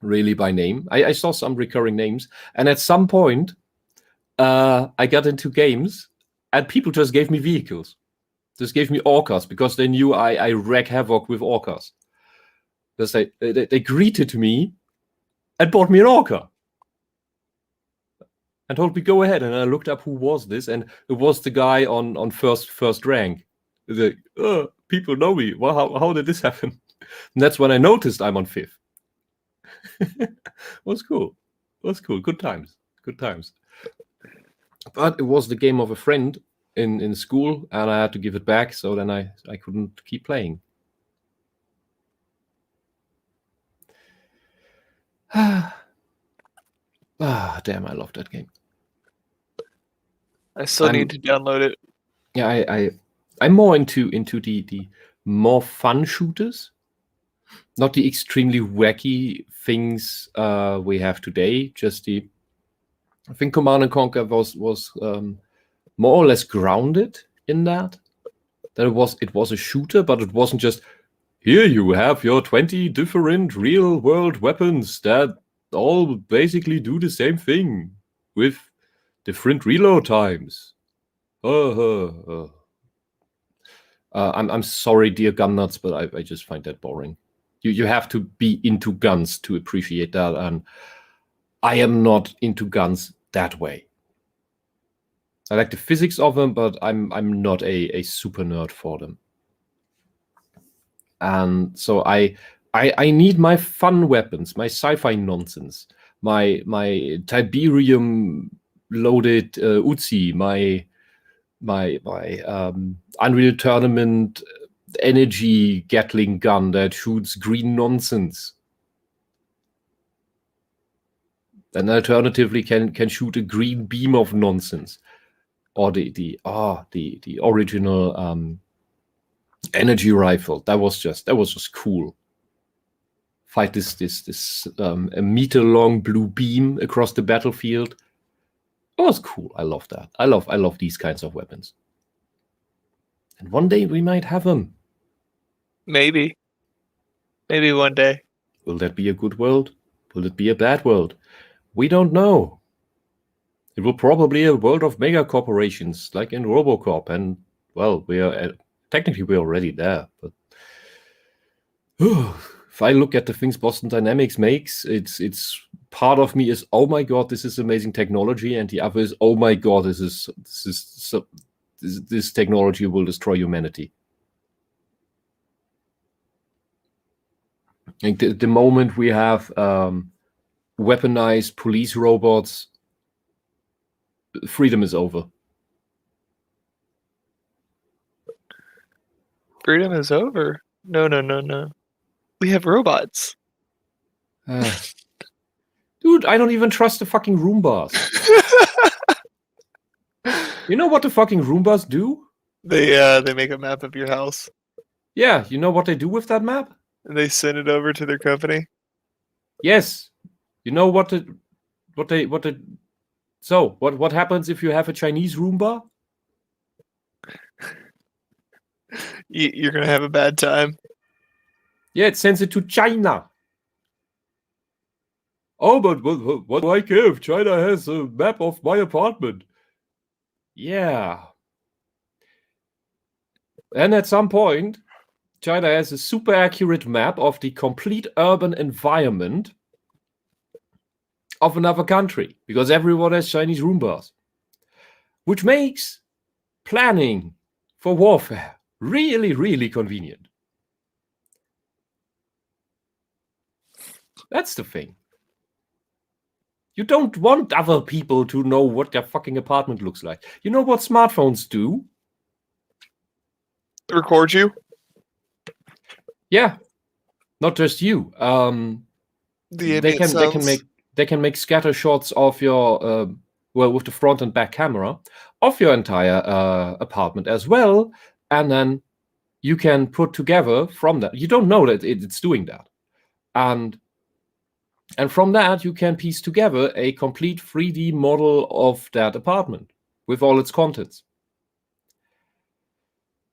really by name. I saw some recurring names, and at some point I got into games and people just gave me vehicles, just gave me Orcas, because they knew I wreak havoc with Orcas. Because they greeted me and bought me an Orca and told me go ahead, and I looked up who was this, and it was the guy on first rank. Like, people know me. Well, how did this happen? And that's when I noticed I'm on 5th. Was cool. Good times. But it was the game of a friend in school, and I had to give it back, so then I couldn't keep playing. Damn, I love that game. I still need to download it. Yeah, I'm more into the more fun shooters, not the extremely wacky things we have today. Just I think Command & Conquer was more or less grounded in that it was a shooter, but it wasn't just, here you have your 20 different real world weapons that all basically do the same thing with different reload times. I'm sorry, dear gun nuts, but I just find that boring. You have to be into guns to appreciate that, and I am not into guns that way. I like the physics of them, but I'm not a super nerd for them. And so I need my fun weapons, my sci-fi nonsense, my Tiberium loaded Uzi, my Unreal Tournament energy Gatling gun that shoots green nonsense. And alternatively can shoot a green beam of nonsense. Or the original energy rifle. That was just cool. Fight this a meter long blue beam across the battlefield. It was cool. I love that. I love these kinds of weapons. And one day we might have them. Maybe one day. Will that be a good world? Will it be a bad world? We don't know. It will probably be a world of mega corporations, like in RoboCop, and well, technically we're already there. But if I look at the things Boston Dynamics makes, it's part of me is, oh my god, this is amazing technology, and the other is, oh my god, this technology will destroy humanity. Like the moment we have weaponized police robots, freedom is over. Freedom is over. No. We have robots. Dude, I don't even trust the fucking Roombas. You know what the fucking Roombas do? They make a map of your house Yeah, you know what they do with that map? and they send it over to their company. Yes. You know what happens if you have a Chinese Roomba? You're gonna have a bad time. Yeah, it sends it to China. Oh, but what do I care if China has a map of my apartment? Yeah. And at some point, China has a super accurate map of the complete urban environment of another country, because everyone has Chinese Roombas, which makes planning for warfare really, really convenient. That's the thing. You don't want other people to know what their fucking apartment looks like. You know what smartphones do? Record you. Yeah, not just you. The They can make scatter shots of your with the front and back camera of your entire apartment as well, and then you can put together from that. You don't know that it's doing that, and from that you can piece together a complete 3D model of that apartment with all its contents.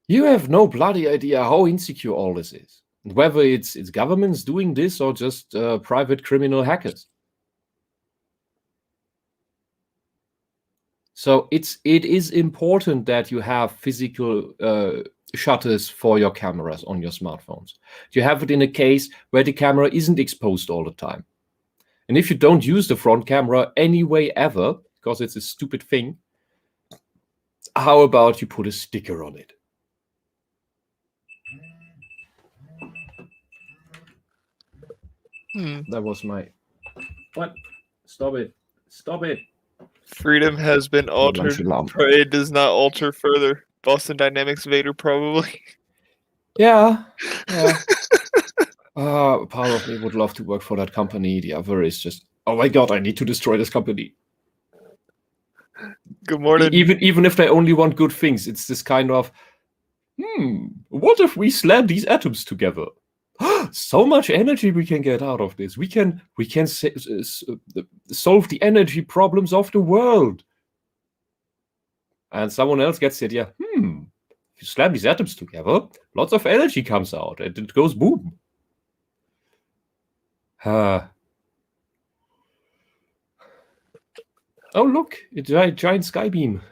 You have no bloody idea how insecure all this is, whether it's governments doing this or just private criminal hackers. So it is important that you have physical shutters for your cameras on your smartphones. You have it in a case where the camera isn't exposed all the time. And if you don't use the front camera anyway ever, because it's a stupid thing, how about you put a sticker on it? That was my... What? Stop it. Stop it. Freedom has been altered. It does not alter further. Boston Dynamics Vader, probably. Yeah. Part of me would love to work for that company. The other is just, oh my god, I need to destroy this company. Good morning. Even if they only want good things, it's this kind of, what if we slam these atoms together? So much energy we can get out of this. We can solve the energy problems of the world. And someone else gets the idea, if you slam these atoms together, lots of energy comes out and it goes boom. Oh, look, it's a giant sky beam.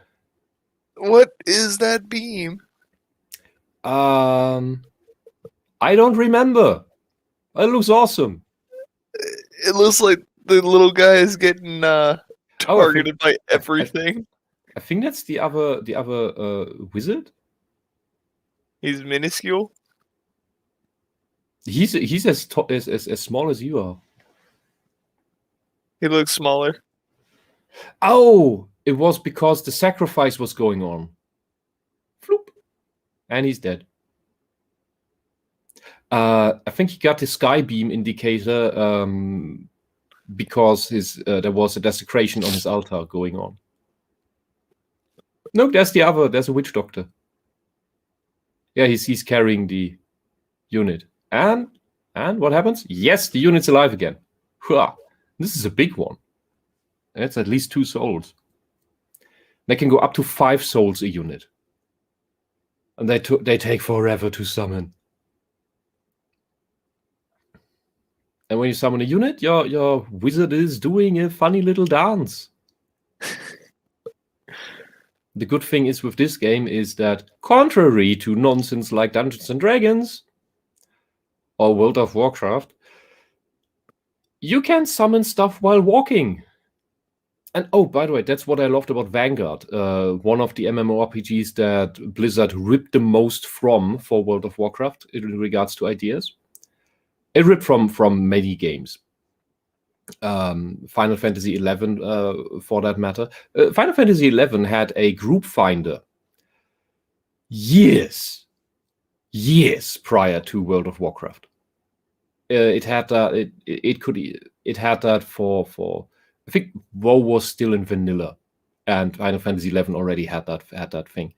What is that beam? I don't remember. It looks awesome. It looks like the little guy is getting targeted by everything. I think that's the other wizard. He's minuscule. He's as small as you are. He looks smaller. Oh, it was because the sacrifice was going on. Floop. And he's dead. I think he got his sky beam indicator because there was a desecration on his altar going on. No, there's the other. There's a witch doctor. Yeah, he's carrying the unit. And what happens? Yes, the unit's alive again. Hua. This is a big one. That's at least 2 souls. They can go up to 5 souls a unit. And they take forever to summon. And when you summon a unit, your wizard is doing a funny little dance. The good thing is with this game is that, contrary to nonsense like Dungeons and Dragons or World of Warcraft, You can summon stuff while walking. And oh, by the way, that's what I loved about Vanguard. One of the MMORPGs that Blizzard ripped the most from for World of Warcraft in regards to ideas. It ripped from many games. Final Fantasy XI, for that matter. Final Fantasy XI had a group finder years prior to World of Warcraft. It had that for I think WoW was still in vanilla, and Final Fantasy XI already had that thing.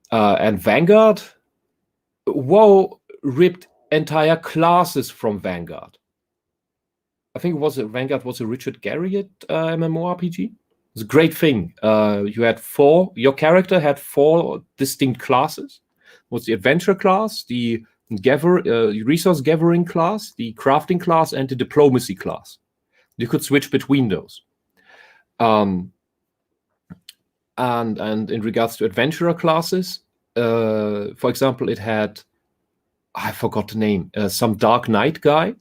And Vanguard, WoW ripped entire classes from Vanguard. I think Vanguard was a Richard Garriott MMORPG. It was a great thing. Your character had 4 distinct classes. It was the adventure class, the resource gathering class, the crafting class, and the diplomacy class. You could switch between those. And in regards to adventurer classes, for example, it had, I forgot the name, some Dark Knight guy,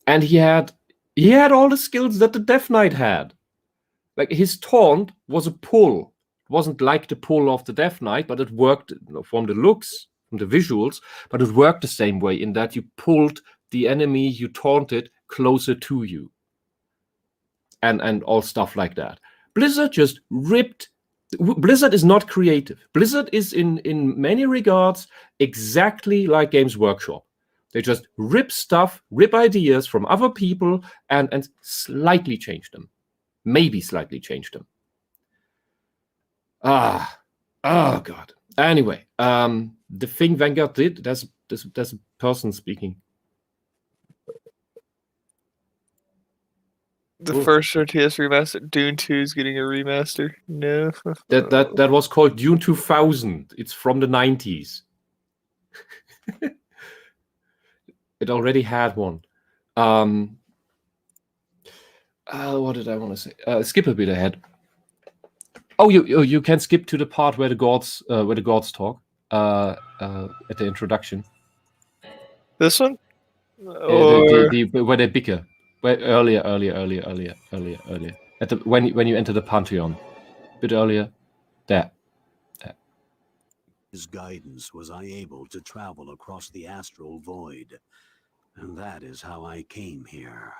and he had all the skills that the Death Knight had. Like, his taunt was a pull. It wasn't like the pull of the Death Knight, but it worked from the looks, from the visuals, but it worked the same way in that you pulled the enemy you taunted closer to you. And all stuff like that. Blizzard just ripped. Blizzard is not creative. Blizzard is in many regards exactly like Games Workshop. They just rip ideas from other people and slightly change them. Maybe slightly change them. Oh God. Anyway, the thing Vanguard did, there's a person speaking. The first RTS remaster, Dune 2 is getting a remaster. No. That was called Dune 2000. It's from the 90s. It already had one. What did I want to say? Skip a bit ahead. Oh, you can skip to the part where the gods talk at the introduction. This one? Where they bicker. Earlier. When you enter the Pantheon. A bit earlier. There. His guidance was I able to travel across the astral void. And that is how I came here.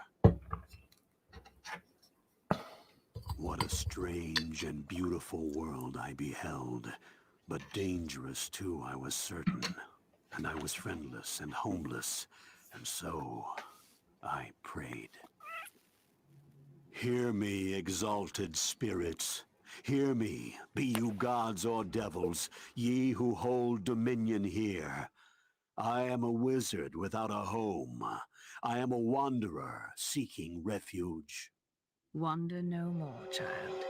What a strange and beautiful world I beheld. But dangerous too, I was certain. And I was friendless and homeless. And so I prayed. Hear me, exalted spirits. Hear me, be you gods or devils, ye who hold dominion here. I am a wizard without a home. I am a wanderer seeking refuge. Wander no more, child.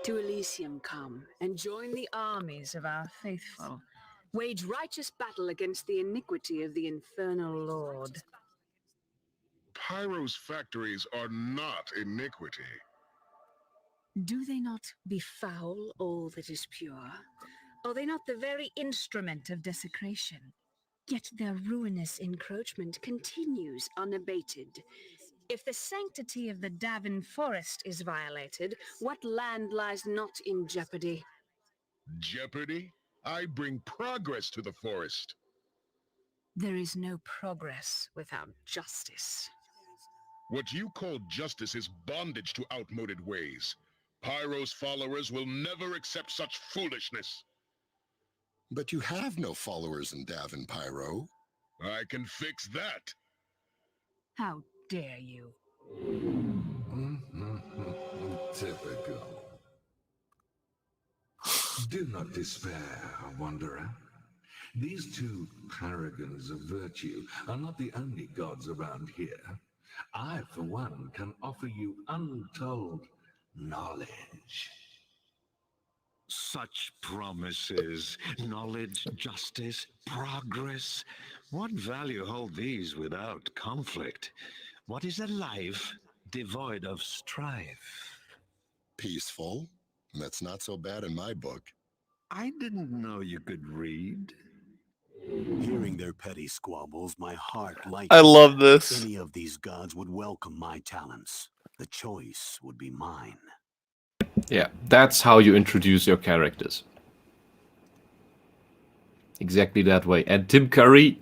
To Elysium come, and join the armies of our faithful. Wage righteous battle against the iniquity of the infernal lord. Pyro's factories are not iniquity. Do they not befoul all that is pure? Are they not the very instrument of desecration? Yet their ruinous encroachment continues unabated. If the sanctity of the Davin Forest is violated, what land lies not in jeopardy? Jeopardy? I bring progress to the forest. There is no progress without justice. What you call justice is bondage to outmoded ways. Pyro's followers will never accept such foolishness. But you have no followers in Davin, Pyro. I can fix that. How dare you? Typical. Do not despair, wanderer. These 2 paragons of virtue are not the only gods around here. I, for one, can offer you untold knowledge. Such promises, knowledge, justice, progress. What value hold these without conflict? What is a life devoid of strife? Peaceful? That's not so bad in my book. I didn't know you could read. Hearing their petty squabbles, my heart lightened. I love this. Any of these gods would welcome my talents. The choice would be mine. Yeah, that's how you introduce your characters. Exactly that way. And Tim Curry,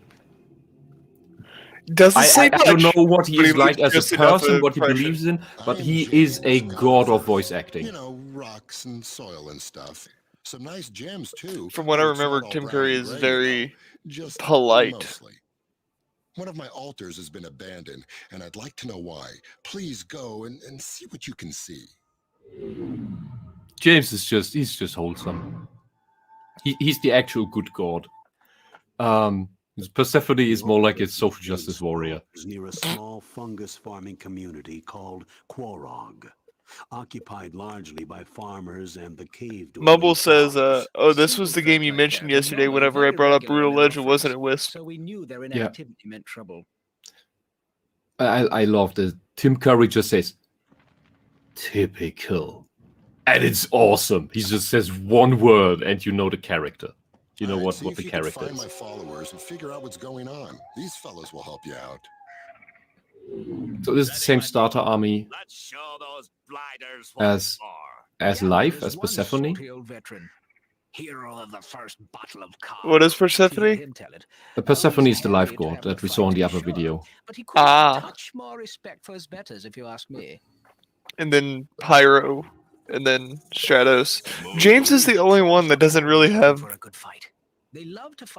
I don't know what he is like as a person, what he believes in, but he is a god of voice acting. You know, rocks and soil and stuff. Some nice gems too. From what I but it's remember, not all Tim brown Curry and is gray, very just polite. mostly. One of my altars has been abandoned, and I'd like to know why. Please go and see what you can see. James is he's just wholesome. He's the actual good god. Persephone is more like a social justice warrior. Near a small fungus farming community called Quarog, occupied largely by farmers and the cave dwellers. Mumble says, "Oh, this was the game you mentioned yesterday. Whenever I brought up Brutal Legend, wasn't it Whisp?" So we knew their inactivity meant trouble. I love that. Tim Curry just says, "Typical," and it's awesome. He just says one word, and you know the character. You know what the character find is. my followers and figure out what's going on. These fellows will help you out. So this is the same starter army as life, as Persephone. Hero of the first bottle of What is Persephone? The Persephone is the life god that we saw in the other video. But he could have a touch more respect for his betters, if you ask me. And then Pyro, and then Stratos. James is the only one that doesn't really have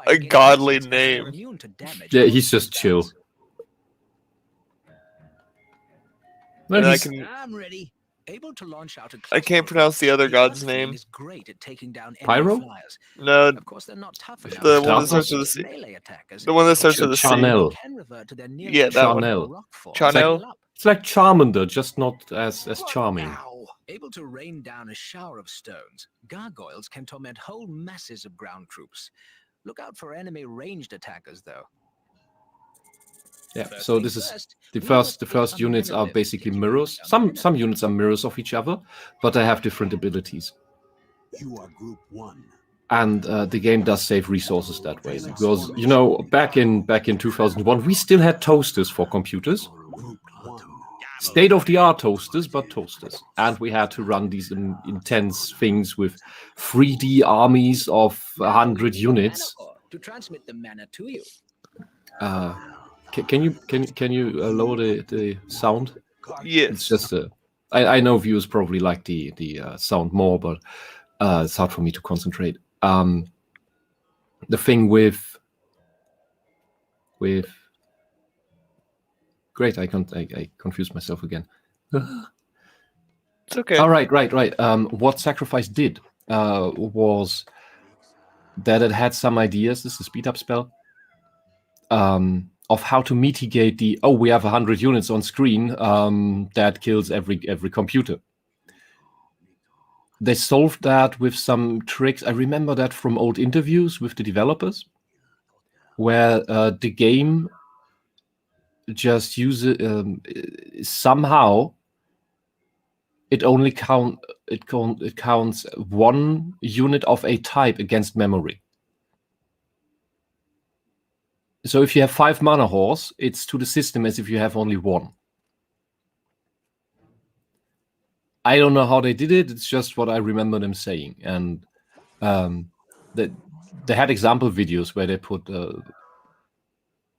a godly name. Yeah, he's just chill. Well, And I'm ready. Able to launch out I can't pronounce the other god's name. great at taking down Pyro? flyers. No, Of course, they're not tough enough. the one that starts with a C. The one that starts with a C. Charnel. Yeah, that one. Charnel. It's like Charmander, just not as charming. Able to rain down a shower of stones, gargoyles can torment whole masses of ground troops. Look out for enemy ranged attackers, though. Yeah, so this is the first units are basically mirrors. Some units are mirrors of each other, but they have different abilities. You are group 1. And the game does save resources that way, because you know back in 2001 we still had toasters for computers, state-of-the-art toasters, but toasters, and we had to run these intense things with 3D armies of 100 units. To transmit the mana to you. Can you lower the sound? Yes. It's just I know viewers probably like the sound more, but it's hard for me to concentrate. The thing with great, I confused myself again. It's okay. All right. What Sacrifice did was that it had some ideas. This is a speed up spell. Of how to mitigate we have 100 units on screen that kills every computer. They solved that with some tricks. I remember that from old interviews with the developers, where the game just uses somehow it only counts one unit of a type against memory. So if you have 5 mana horse, it's to the system as if you have only 1. I don't know how they did it. It's just what I remember them saying. And they had example videos where they put 3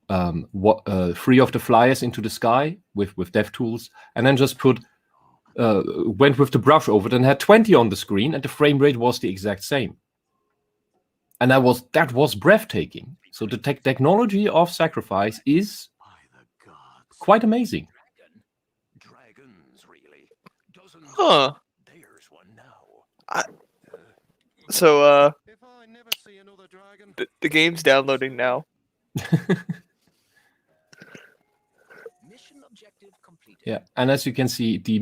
of the flyers into the sky with dev tools, and then just went with the brush over it and had 20 on the screen, and the frame rate was the exact same. And that was breathtaking. So the technology of Sacrifice is quite amazing. Huh. The game's downloading now. Yeah, and as you can see, the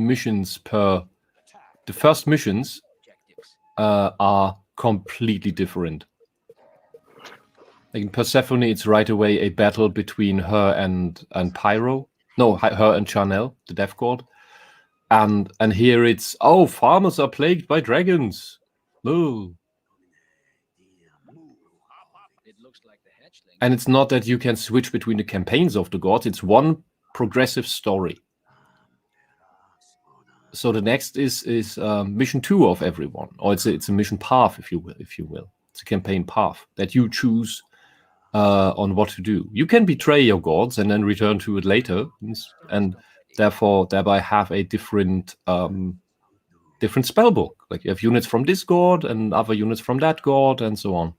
first missions are completely different. Like in Persephone, it's right away a battle between her and Pyro. No, her and Charnel, the death god. And here it's, farmers are plagued by dragons. Oh. It looks like the And it's not that you can switch between the campaigns of the gods. It's one progressive story. So the next is mission 2 of everyone, or it's a mission path, if you will. It's a campaign path that you choose on what to do. You can betray your gods and then return to it later, and thereby have a different spell book. Like you have units from this god and other units from that god, and so on.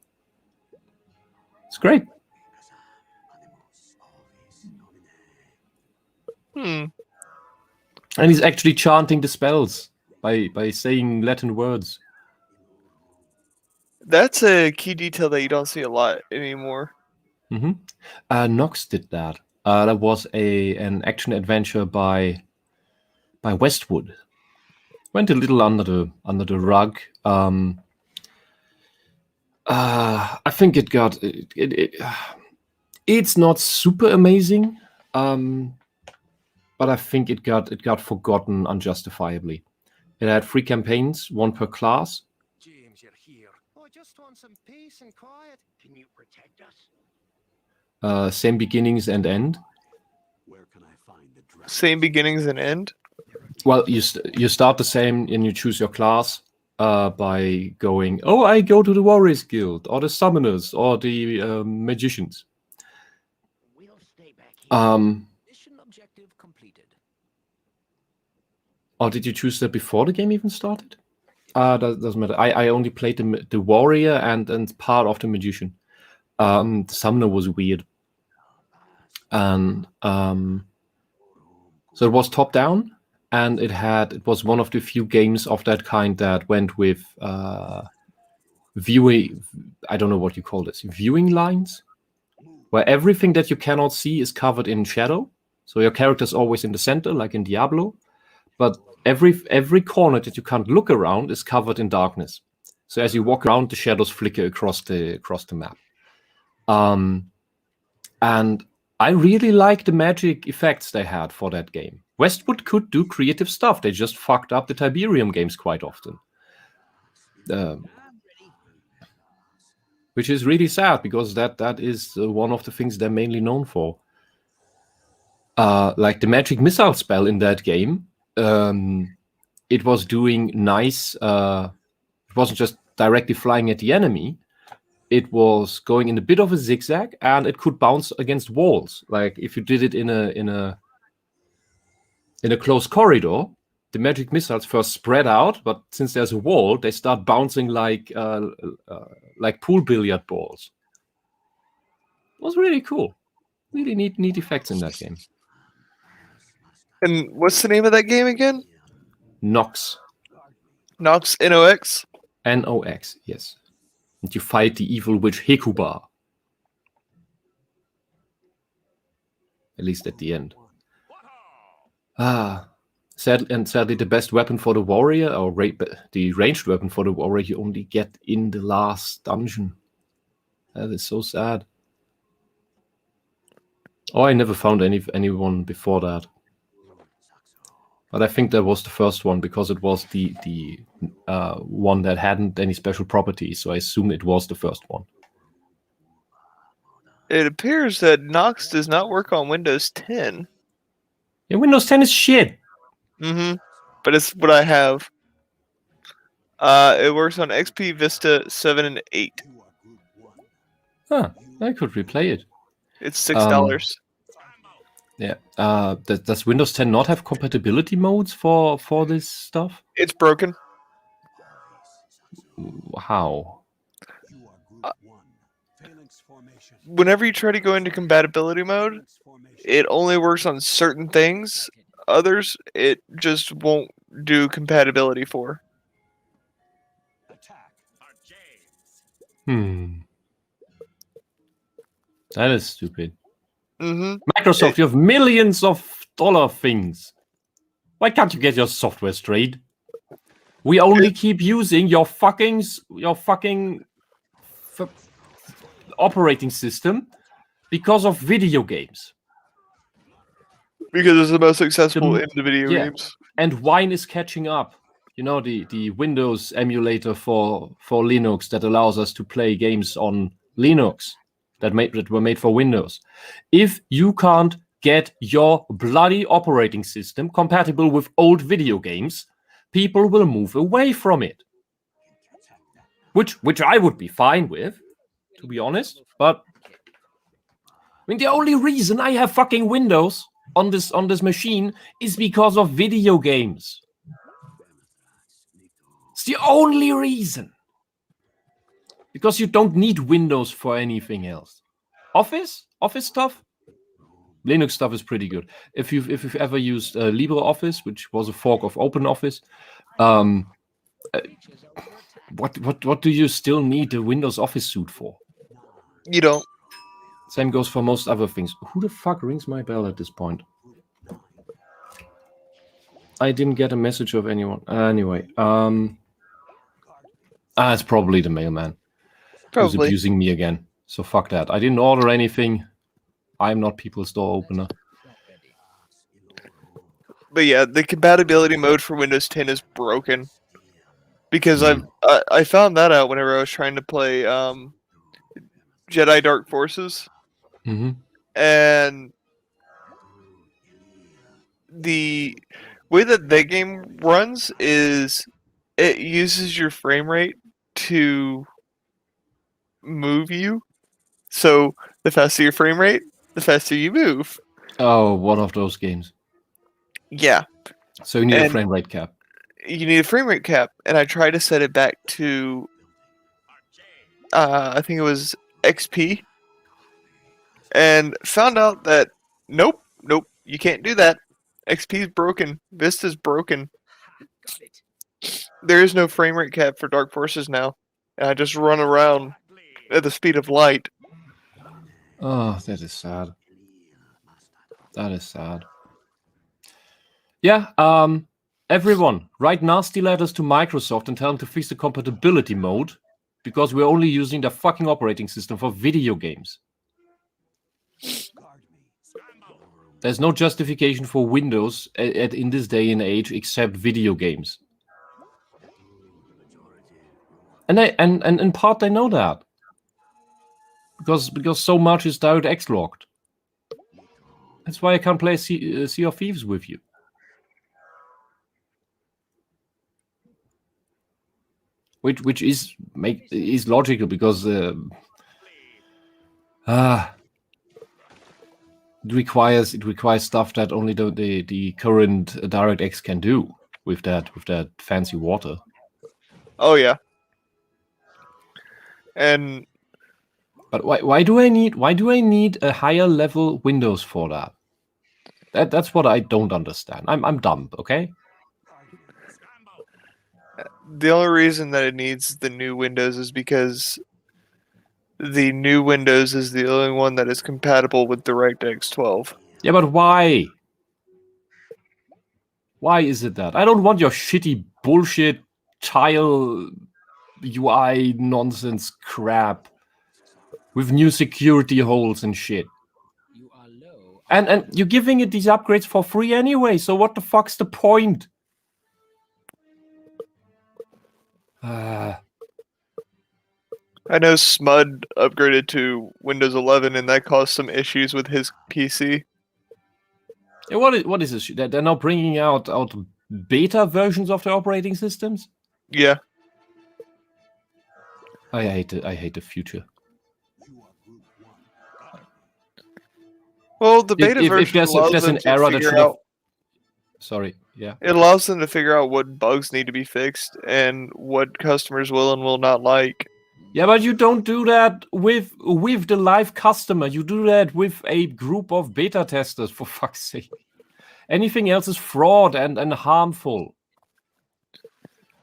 It's great. And he's actually chanting the spells by saying Latin words. That's a key detail that you don't see a lot anymore. Nox did that. That was an action adventure by Westwood. Went a little under the rug. I think it got it's not super amazing, but I think it got forgotten unjustifiably. It had 3 campaigns, 1 per class. James, you're here. I just want some peace and quiet. Can you protect us? Same beginnings and end. Where can I find the dragon? Same beginnings and end? Well, you start the same and you choose your class by going, I go to the Warriors Guild, or the Summoners, or the Magicians. We'll stay back here. Mission objective completed. Or did you choose that before the game even started? That doesn't matter. I only played the Warrior and part of the Magician. The Summoner was weird. And so it was top down, and it was one of the few games of that kind that went with viewing. I don't know what you call this. Viewing lines, where everything that you cannot see is covered in shadow. So your character's always in the center, like in Diablo, but every corner that you can't look around is covered in darkness. So as you walk around, the shadows flicker across the map. And I really like the magic effects they had for that game. Westwood could do creative stuff. They just fucked up the Tiberium games quite often. Which is really sad, because that is one of the things they're mainly known for. Like the magic missile spell in that game, it was doing nice. It wasn't just directly flying at the enemy. It was going in a bit of a zigzag, and it could bounce against walls. Like if you did it in a closed corridor, the magic missiles first spread out, but since there's a wall, they start bouncing like pool billiard balls. It was really cool. Really neat effects in that game. And what's the name of that game again? Nox. Nox, N-O-X? N-O-X, yes. And you fight the evil witch Hecuba. At least at the end. Sadly, the best weapon for the warrior, or the ranged weapon for the warrior, you only get in the last dungeon. That is so sad. Oh, I never found anyone before that. But I think that was the first one, because it was the one that hadn't any special properties, so I assume it was the first one. It appears that Nox does not work on Windows 10. Yeah, Windows 10 is shit. But it's what I have. It works on XP, Vista 7 and 8. Huh, I could replay it. It's $6. Yeah. Does Windows 10 not have compatibility modes for this stuff? It's broken. How? Whenever you try to go into compatibility mode, it only works on certain things. Others, it just won't do compatibility for. That is stupid. Microsoft, you have millions of dollar things. Why can't you get your software straight? We only keep using your fucking operating system because of video games. Because it's the most successful in the video games. And Wine is catching up. You know, the Windows emulator for Linux that allows us to play games on Linux. that were made for Windows. If you can't get your bloody operating system compatible with old video games, people will move away from it. Which I would be fine with, to be honest. But I mean, the only reason I have fucking Windows on this machine is because of video games. It's the only reason. Because you don't need Windows for anything else. Office stuff, Linux stuff is pretty good. If you've ever used LibreOffice, which was a fork of OpenOffice, what do you still need a Windows Office suite for? You don't. Same goes for most other things. Who the fuck rings my bell at this point? I didn't get a message of anyone. Anyway, it's probably the mailman. Who's abusing me again. So fuck that. I didn't order anything. I'm not people's door opener. But yeah, the compatibility mode for Windows 10 is broken. Because I found that out whenever I was trying to play Jedi Dark Forces. Mm-hmm. And the way that game runs is it uses your frame rate to move you. So the faster your frame rate, the faster you move. Oh, one of those games. Yeah. So you need a frame rate cap. You need a frame rate cap, and I tried to set it back to I think it was XP, and found out that nope, you can't do that. XP's broken. Vista's broken. There is no frame rate cap for Dark Forces now, and I just run around at the speed of light. Oh, that is sad. That is sad. Yeah, everyone, write nasty letters to Microsoft and tell them to fix the compatibility mode, because we're only using the fucking operating system for video games. There's no justification for Windows in this day and age except video games. And in part they know that. Because so much is DirectX locked. That's why I can't play Sea of Thieves with you. Which is logical, because it requires stuff that only the current DirectX can do with that fancy water. Oh yeah. But why do I need a higher level Windows for that? That's what I don't understand. I'm dumb, okay? The only reason that it needs the new Windows is because the new Windows is the only one that is compatible with DirectX 12. Yeah, but why? Why is it that? I don't want your shitty bullshit tile UI nonsense crap with new security holes and shit. And you're giving it these upgrades for free anyway, so what the fuck's the point? I know Smud upgraded to Windows 11, and that caused some issues with his PC. Yeah, what is this? They're now bringing out beta versions of the operating systems? Yeah. I hate the future. Well, the beta version allows them to figure out. Sorry, yeah. It allows them to figure out what bugs need to be fixed and what customers will and will not like. Yeah, but you don't do that with the live customer. You do that with a group of beta testers, for fuck's sake. Anything else is fraud and harmful.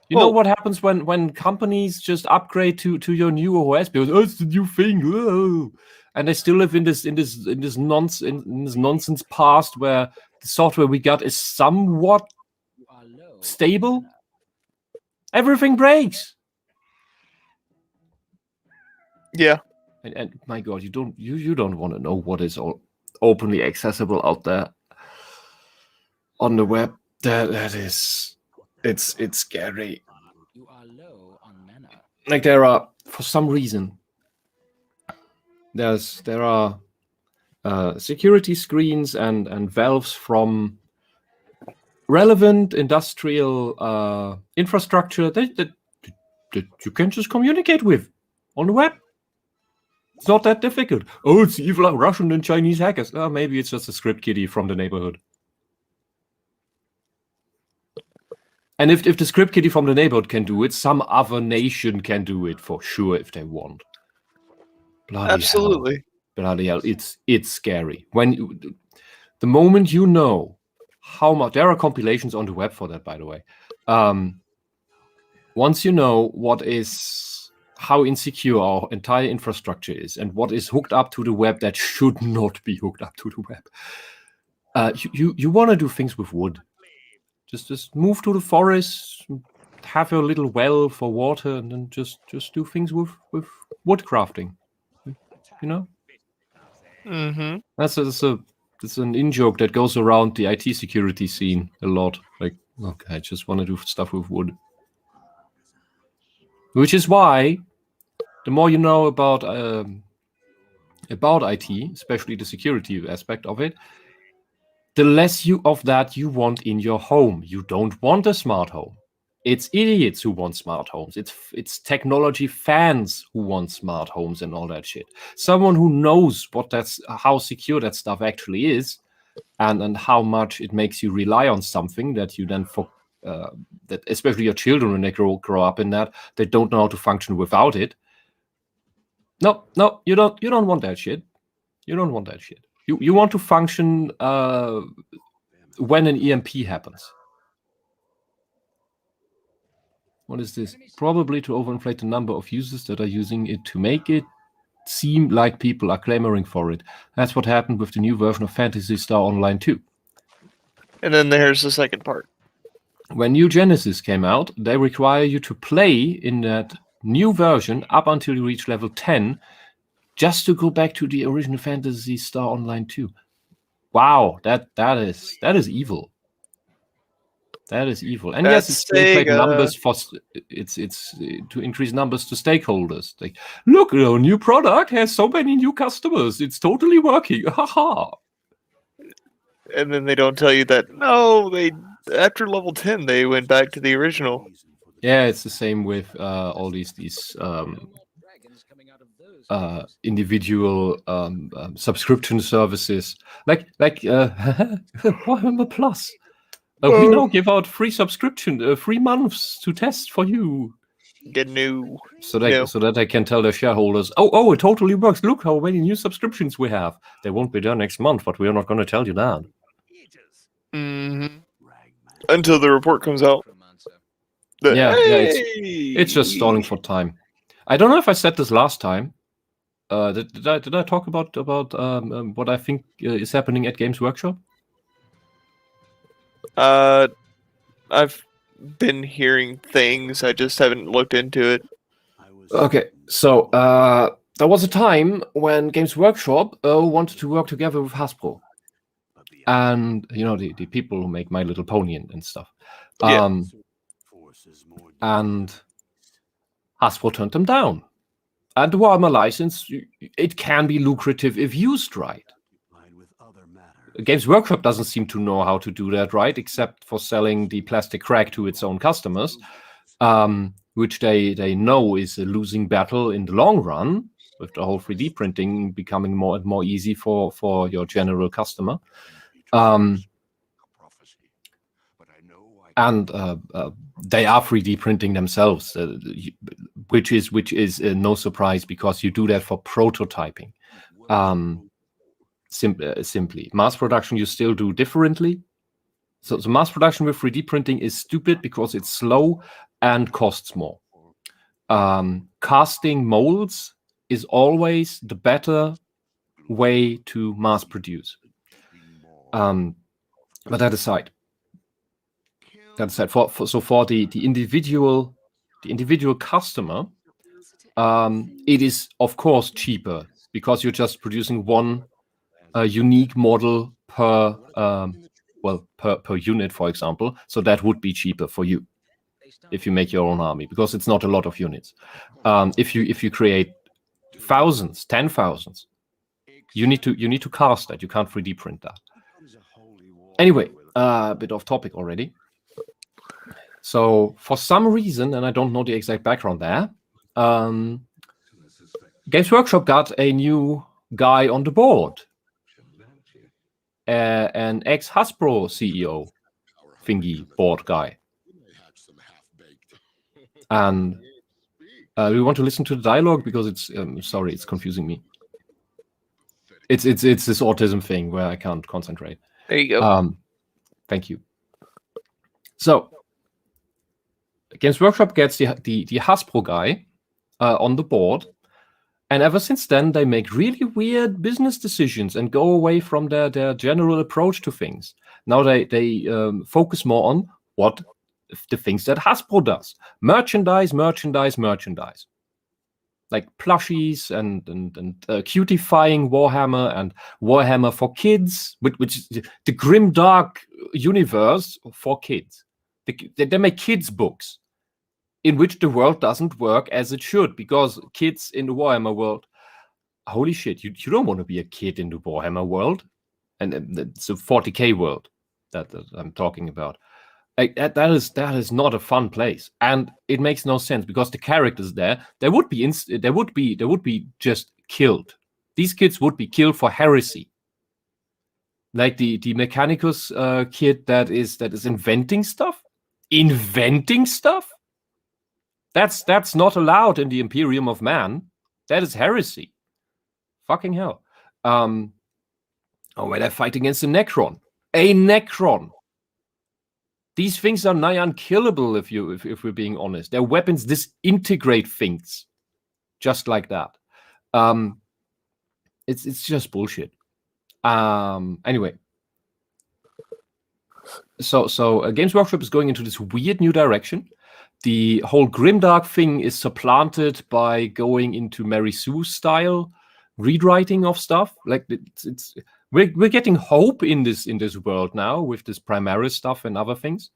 You know what happens when companies just upgrade to your new OS because it's the new thing, and they still live in this nonsense past where the software we got is somewhat stable. Everything breaks. Yeah. And my God, you don't want to know what is all openly accessible out there on the web. That is, it's scary. You are low on mana. Like there are, for some reason, there are security screens and valves from relevant industrial infrastructure that you can just communicate with on the web. It's not that difficult. Oh, it's evil Russian and Chinese hackers. Maybe it's just a script kiddie from the neighborhood. And if the script kiddie from the neighborhood can do it, some other nation can do it for sure if they want. Bloody Absolutely. hell. Bloody hell. It's scary. The moment you know how much, there are compilations on the web for that, by the way. Once you know how insecure our entire infrastructure is and what is hooked up to the web that should not be hooked up to the web, you want to do things with wood. Just move to the forest, have your little well for water, and then just do things with wood crafting. You know? Mm-hmm. That's an in-joke that goes around the IT security scene a lot. Like, okay, I just want to do stuff with wood. Which is why the more you know about IT, especially the security aspect of it, the less of that you want in your home. You don't want a smart home. It's idiots who want smart homes. It's technology fans who want smart homes and all that shit. Someone who knows how secure that stuff actually is, and how much it makes you rely on something that you then that especially your children, when they grow up in that, they don't know how to function without it. No, you don't want that shit. You don't want that shit. You want to function when an EMP happens. What is this? Probably to overinflate the number of users that are using it to make it seem like people are clamoring for it. That's what happened with the new version of Phantasy Star Online 2. And then there's the second part. When New Genesis came out, they require you to play in that new version up until you reach level 10, just to go back to the original Phantasy Star Online 2. Wow, that is evil. That is evil. And yes, it's to inflate numbers it's to increase numbers to stakeholders. Like, look, our new product has so many new customers. It's totally working. Haha. And then they don't tell you that after level 10 they went back to the original. Yeah, it's the same with all these individual subscription services, like Warhammer Plus. We now give out free subscription, 3 months to test for you. Get new. So that they can tell their shareholders, oh, it totally works. Look how many new subscriptions we have. They won't be there next month, but we're not going to tell you that. Mm-hmm. Until the report comes out. It's just stalling for time. I don't know if I said this last time. Did I talk about what I think is happening at Games Workshop? I've been hearing things. I just haven't looked into it. Okay, so there was a time when Games Workshop wanted to work together with Hasbro, and the people who make My Little Pony and stuff. And Hasbro turned them down. And the Warhammer license, it can be lucrative if used right. Games Workshop doesn't seem to know how to do that right, except for selling the plastic crack to its own customers, which they know is a losing battle in the long run, with the whole 3D printing becoming more and more easy for your general customer. And they are 3D printing themselves, which is no surprise, because you do that for prototyping. Simply, mass production you still do differently. So the mass production with 3D printing is stupid because it's slow and costs more. Casting molds is always the better way to mass produce. But that aside, for the individual customer, it is of course cheaper because you're just producing one unique model per unit, for example. So that would be cheaper for you if you make your own army, because it's not a lot of units. If you create thousands, 10,000s. You need to cast that. You can't 3D print that. Anyway, a bit off topic already. So for some reason, and I don't know the exact background there, Games Workshop got a new guy on the board, an ex-Hasbro CEO thingy board guy. And we want to listen to the dialogue because it's sorry, it's confusing me. It's this autism thing where I can't concentrate. There you go. Thank you. So Games Workshop gets the Hasbro guy on the board, and ever since then they make really weird business decisions and go away from their general approach to things. Now they focus more on what the things that Hasbro does: merchandise, like plushies and cutifying Warhammer and Warhammer for kids, which is the grim dark universe for kids. They make kids books in which the world doesn't work as it should, because kids in the Warhammer world, holy shit, you don't want to be a kid in the Warhammer world, and it's a 40k world that I'm talking about. That is not a fun place, and it makes no sense because the characters there, they would be just killed. These kids would be killed for heresy. Like the Mechanicus kid that is inventing stuff. That's not allowed in the Imperium of Man. That is heresy. Fucking hell. Where they fight against a Necron. A Necron. These things are nigh unkillable if we're being honest. Their weapons disintegrate things. Just like that. It's just bullshit. Anyway. So Games Workshop is going into this weird new direction. The whole grimdark thing is supplanted by going into Mary Sue style rewriting of stuff. Like we're getting hope in this world now with this Primaris stuff and other things.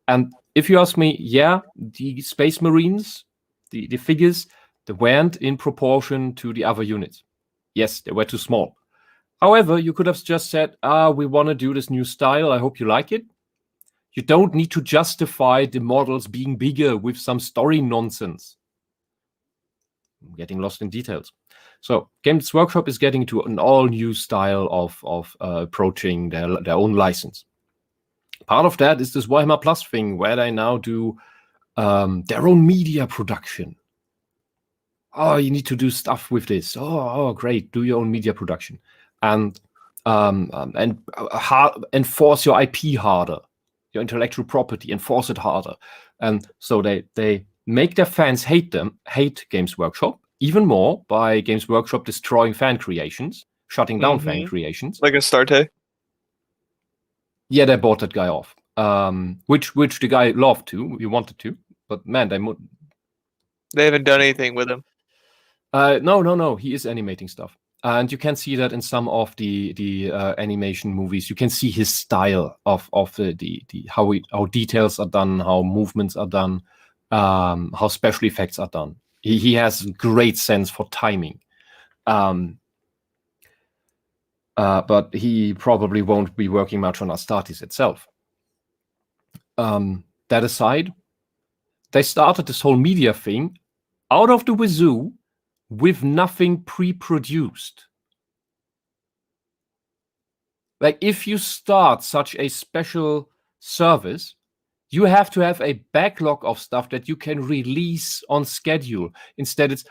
And if you ask me, yeah, the Space Marines, the figures, they weren't in proportion to the other units. Yes, they were too small. However, you could have just said, we want to do this new style. I hope you like it. You don't need to justify the models being bigger with some story nonsense. I'm getting lost in details. So Games Workshop is getting to an all-new style of approaching their own license. Part of that is this Warhammer Plus thing, where they now do their own media production. Oh, you need to do stuff with this. Oh, great! Do your own media production and enforce your IP harder. Your intellectual property, enforce it harder. And so they make their fans hate Games Workshop even more by Games Workshop destroying fan creations, shutting down fan creations. Like Astarte? Yeah, they bought that guy off. Which the guy loved to, he wanted to, but man, they haven't done anything with him. No, he is animating stuff. And you can see that in some of the animation movies. You can see his style of the how details are done, how movements are done, how special effects are done. He has great sense for timing. But he probably won't be working much on Astartes itself. That aside, they started this whole media thing out of the wazoo with nothing pre-produced. Like, if you start such a special service, you have to have a backlog of stuff that you can release on schedule. Instead, it's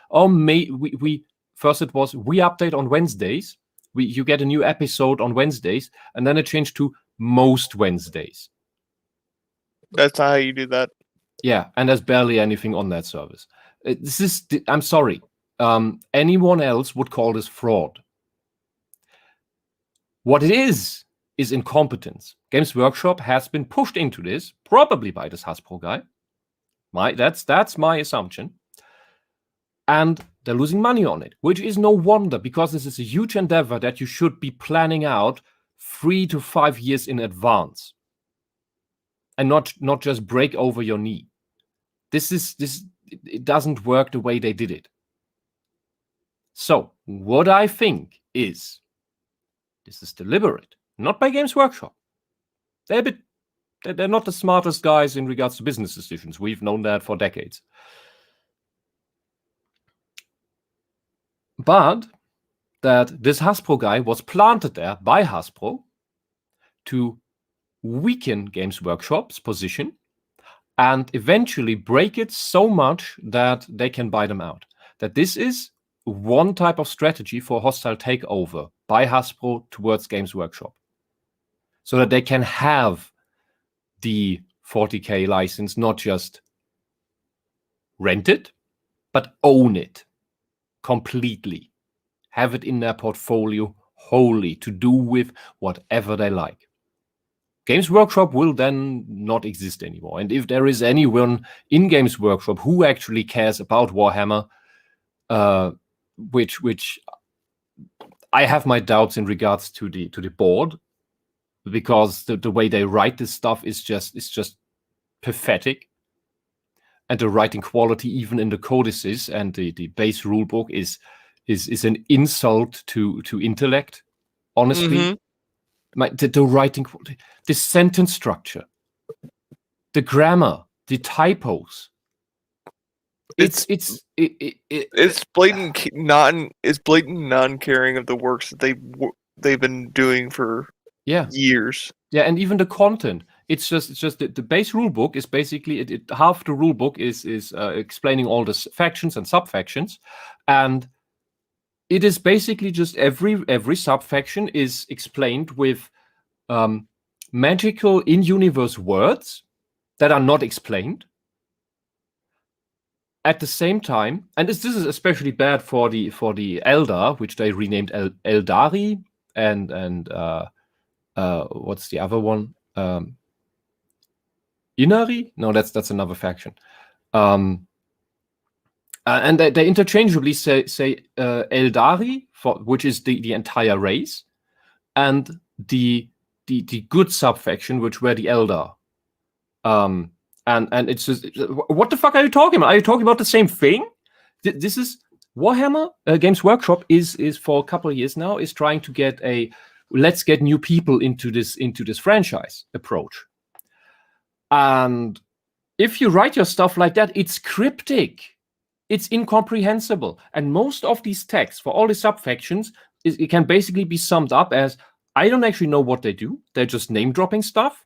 first it was we update on Wednesdays. You get a new episode on Wednesdays, and then it changed to most Wednesdays. That's not how you do that. Yeah, and there's barely anything on that service. I'm sorry. Anyone else would call this fraud. What it is incompetence. Games Workshop has been pushed into this, probably by this Hasbro guy. That's my assumption. And they're losing money on it, which is no wonder, because this is a huge endeavor that you should be planning out 3 to 5 years in advance, and not just break over your knee. It doesn't work the way they did it. So what I think is, this is deliberate, not by Games Workshop. They're not the smartest guys in regards to business decisions. We've known that for decades. But that this Hasbro guy was planted there by Hasbro to weaken Games Workshop's position and eventually break it so much that they can buy them out. That this is one type of strategy for hostile takeover by Hasbro towards Games Workshop. So that they can have the 40K license, not just rent it, but own it completely. Have it in their portfolio wholly to do with whatever they like. Games Workshop will then not exist anymore. And if there is anyone in Games Workshop who actually cares about Warhammer, which I have my doubts in regards to the board, because the way they write this stuff is just pathetic, and the writing quality even in the codices and the base rulebook is an insult to intellect. Honestly, the writing quality, the sentence structure, the grammar, the typos. It's blatant non-caring of the works that they've been doing for years. Yeah, and even the content. It's just the base rule book is basically half the rule book is explaining all the factions and sub-factions, and it is basically just every sub-faction is explained with magical in-universe words that are not explained. At the same time, and this is especially bad for the Eldar, which they renamed Eldari, and what's the other one? Inari? No, that's another faction. And they interchangeably say Eldari, which is the entire race, and the good sub-faction, which were the Eldar. And it's just, what the fuck are you talking about? Are you talking about the same thing? This is Warhammer. Games Workshop is for a couple of years now is trying to get let's get new people into this franchise approach. And if you write your stuff like that, it's cryptic, it's incomprehensible, and most of these texts for all the sub-factions it can basically be summed up as, I don't actually know what they do. They're just name dropping stuff.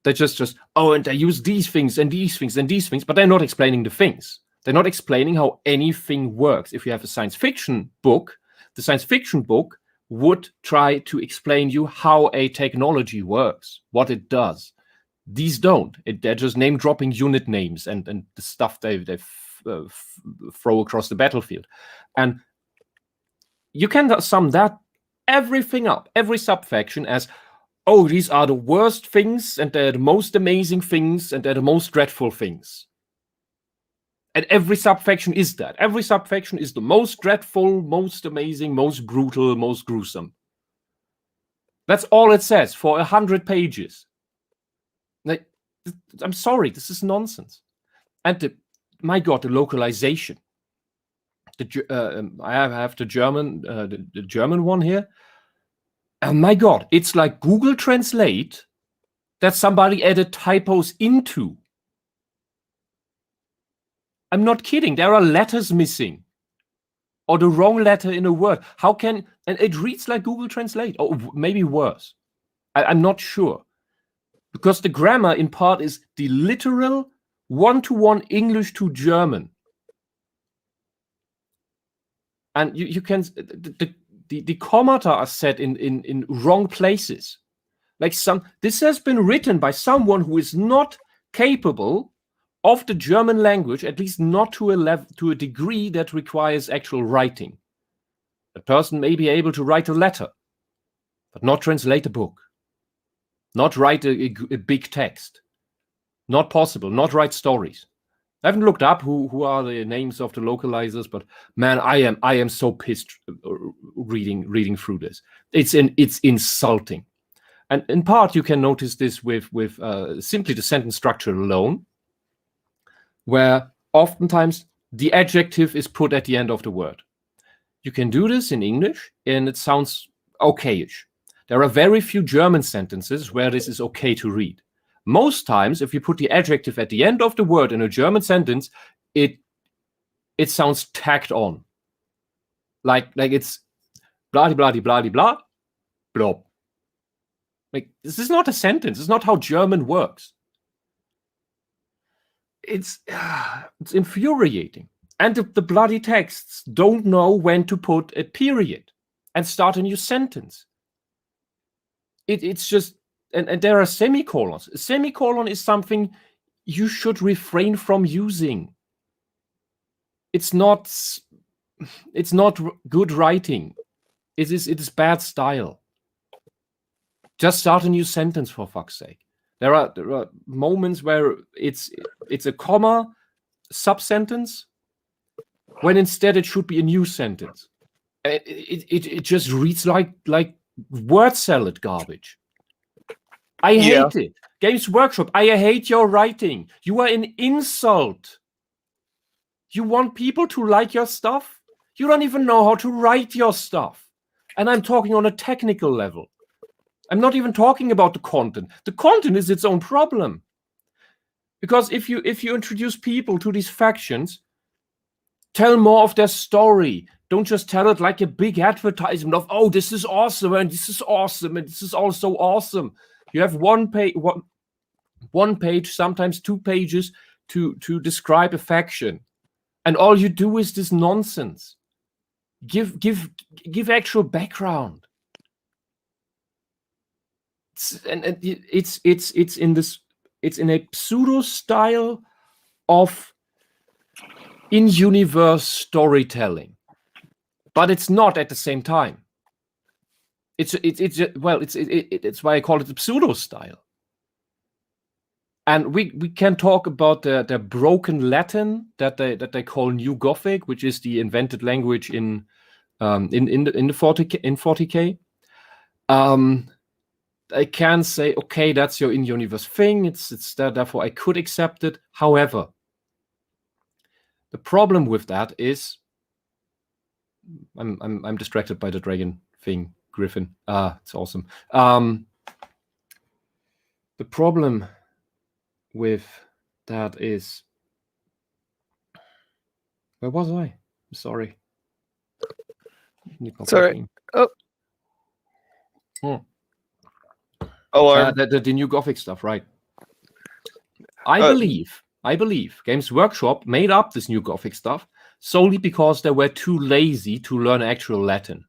They're just and they use these things and these things and these things, but they're not explaining the things. They're not explaining how anything works. If you have a science fiction book, the science fiction book would try to explain you how a technology works, what it does. These don't. They're just name-dropping unit names and the stuff they throw across the battlefield. And you can sum everything up, every sub-faction as, oh, these are the worst things, and they're the most amazing things, and they're the most dreadful things. And every sub-faction is that. Every sub-faction is the most dreadful, most amazing, most brutal, most gruesome. That's all it says for 100 pages. Like, I'm sorry, this is nonsense. And my God, the localization. I have the German one here. And my God, it's like Google Translate that somebody added typos into. I'm not kidding. There are letters missing, or the wrong letter in a word. And it reads like Google Translate, or maybe worse. I'm not sure. Because the grammar in part is the literal one-to-one English to German. And you can, the commata are set in wrong places. Like this has been written by someone who is not capable of the German language, at least not to a degree that requires actual writing. A person may be able to write a letter, but not translate a book, not write a big text. Not possible, not write stories. I haven't looked up who are the names of the localizers, but man, I am so pissed reading through this. It's insulting, and in part you can notice this with simply the sentence structure alone, where oftentimes the adjective is put at the end of the word. you can do this in English, and it sounds okayish. There are very few German sentences where this is okay to read. Most times, if you put the adjective at the end of the word in a German sentence, it sounds tacked on. Like it's blah blah blah blah blah blah. Like, this is not a sentence. It's not how German works. It's infuriating. And the bloody texts don't know when to put a period and start a new sentence. It's just, and there are semicolons. A semicolon is something you should refrain from using. It's not good writing. It is bad style. Just start a new sentence, for fuck's sake. There are moments where it's a comma sub-sentence when instead it should be a new sentence. It just reads like word salad garbage. I hate it. Games Workshop, I hate your writing. You are an insult. You want people to like your stuff? You don't even know how to write your stuff. And I'm talking on a technical level. I'm not even talking about the content. The content is its own problem. Because if you introduce people to these factions, tell more of their story. Don't just tell it like a big advertisement of, oh, this is awesome, and this is awesome, and this is also awesome. You have one page, sometimes 2 pages to describe a faction. And all you do is this nonsense. Give actual background. It's in a pseudo style of in-universe storytelling, but it's not at the same time. It's why I call it the pseudo style. And we can talk about the broken Latin that they call New Gothic, which is the invented language in 40K. I can say, okay, that's your in-universe thing. It's there, therefore I could accept it. However, the problem with that is, I'm distracted by the dragon thing, Griffin. It's awesome. The problem with that is, where was I? I'm sorry. Sorry. Oh. The New Gothic stuff, right? I believe Games Workshop made up this New Gothic stuff solely because they were too lazy to learn actual Latin.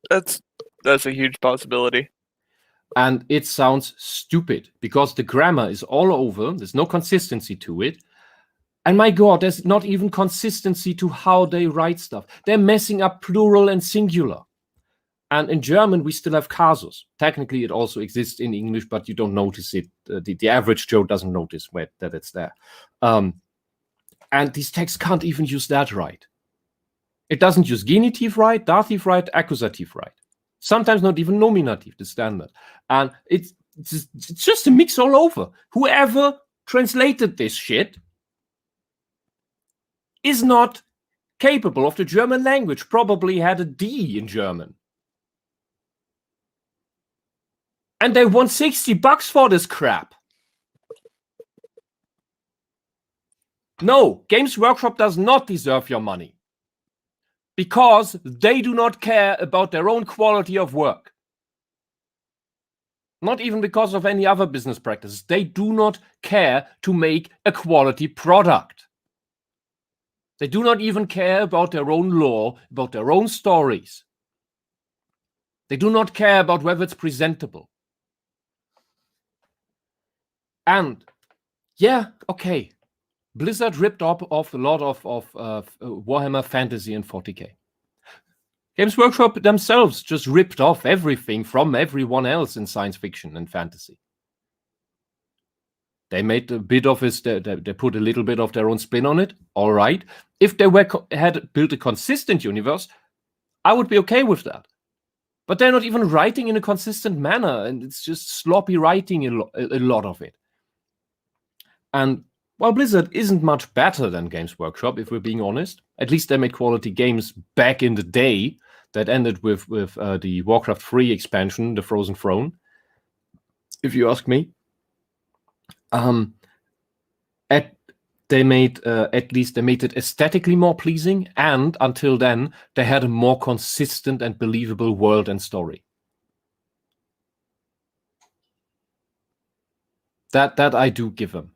That's a huge possibility. And it sounds stupid because the grammar is all over. There's no consistency to it. And my God, there's not even consistency to how they write stuff. They're messing up plural and singular. And in German, we still have casus. Technically, it also exists in English, but you don't notice it. The average Joe doesn't notice that it's there. And these texts can't even use that right. It doesn't use genitive right, dative right, accusative right. Sometimes not even nominative, the standard. And it's just a mix all over. Whoever translated this shit is not capable of the German language, probably had a D in German. And they want $60 for this crap. No, Games Workshop does not deserve your money. Because they do not care about their own quality of work. Not even because of any other business practices. They do not care to make a quality product. They do not even care about their own lore, about their own stories. They do not care about whether it's presentable. And yeah, okay, Blizzard ripped off a lot of Warhammer Fantasy and 40K. Games Workshop themselves just ripped off everything from everyone else in science fiction and fantasy. They made a bit of it, they put a little bit of their own spin on it, all right. If they had built a consistent universe, I would be okay with that. But they're not even writing in a consistent manner, and it's just sloppy writing, a lot of it. And Well, Blizzard isn't much better than Games Workshop, if we're being honest. At least they made quality games back in the day that ended with the Warcraft 3 expansion, the Frozen Throne, if you ask me. They made it aesthetically more pleasing, and until then, they had a more consistent and believable world and story. That I do give them.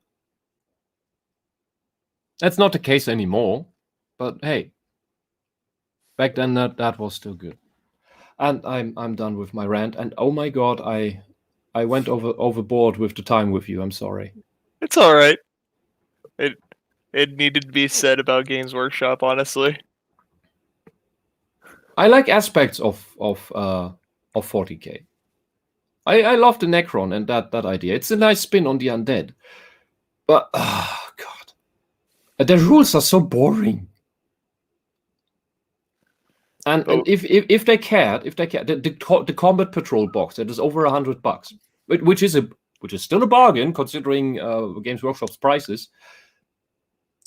That's not the case anymore, but hey, back then that was still good. And I'm done with my rant. And oh my god, I went overboard with the time with you. I'm sorry. It's all right. It needed to be said about Games Workshop, honestly. I like aspects of 40K. I love the Necron and that idea. It's a nice spin on the undead. But oh god, the rules are so boring. And if they cared, the combat patrol box that is over $100, which is still a bargain considering Games Workshop's prices,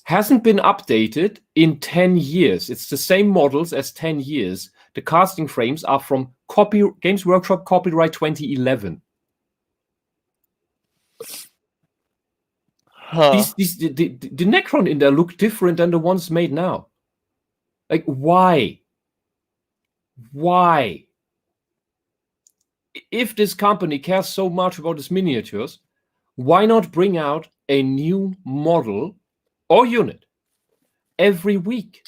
hasn't been updated in 10 years. It's the same models as 10 years. The casting frames are from Games Workshop copyright 2011. Huh. The Necron in there look different than the ones made now. Like, why? Why? If this company cares so much about its miniatures, why not bring out a new model or unit every week,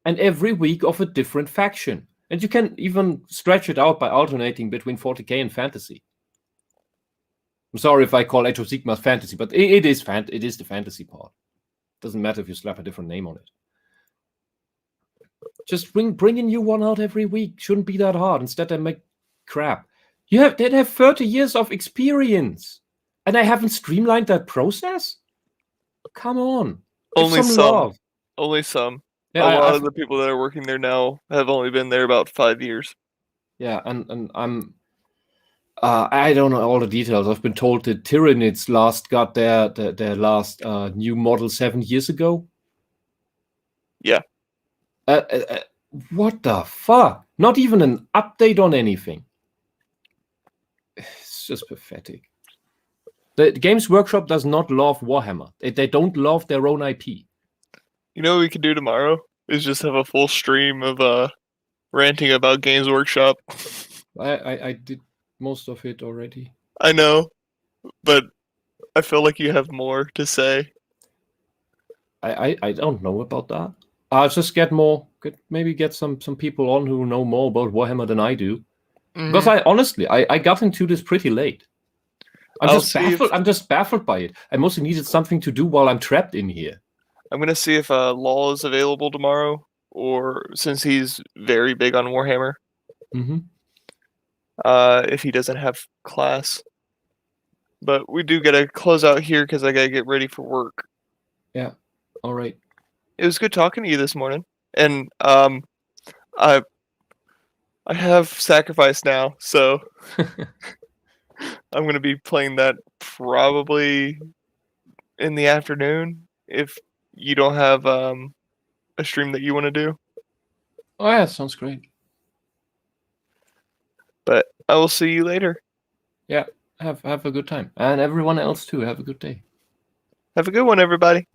and every week of a different faction? And you can even stretch it out by alternating between 40K and fantasy. I'm sorry if I call Age of Sigmar fantasy, but it is the fantasy part. Doesn't matter if you slap a different name on it. Just bring a new one out every week. Shouldn't be that hard. Instead, they make crap. They'd have 30 years of experience, and I haven't streamlined that process. Come on. Only some. Love. Only some. Yeah, a lot of the people that are working there now have only been there about 5 years. Yeah, and I'm. I don't know all the details. I've been told that Tyranids last got their last new model 7 years ago. Yeah. What the fuck? Not even an update on anything. It's just pathetic. The Games Workshop does not love Warhammer. They don't love their own IP. You know what we could do tomorrow? Is just have a full stream of ranting about Games Workshop. I did most of it already. I know, but I feel like you have more to say. I don't know about that. I'll just maybe get some people on who know more about Warhammer than I do. Mm-hmm. Because I got into this pretty late. I'm just baffled by it. I mostly needed something to do while I'm trapped in here. I'm gonna see if Law is available tomorrow, or since he's very big on Warhammer. Mm-hmm. If he doesn't have class. But we do gotta close out here because I gotta get ready for work. Yeah. All right. It was good talking to you this morning. And I have Sacrifice now, so I'm gonna be playing that probably in the afternoon if you don't have a stream that you want to do. Oh yeah, sounds great. But I will see you later. Yeah, have a good time. And everyone else too, have a good day. Have a good one, everybody.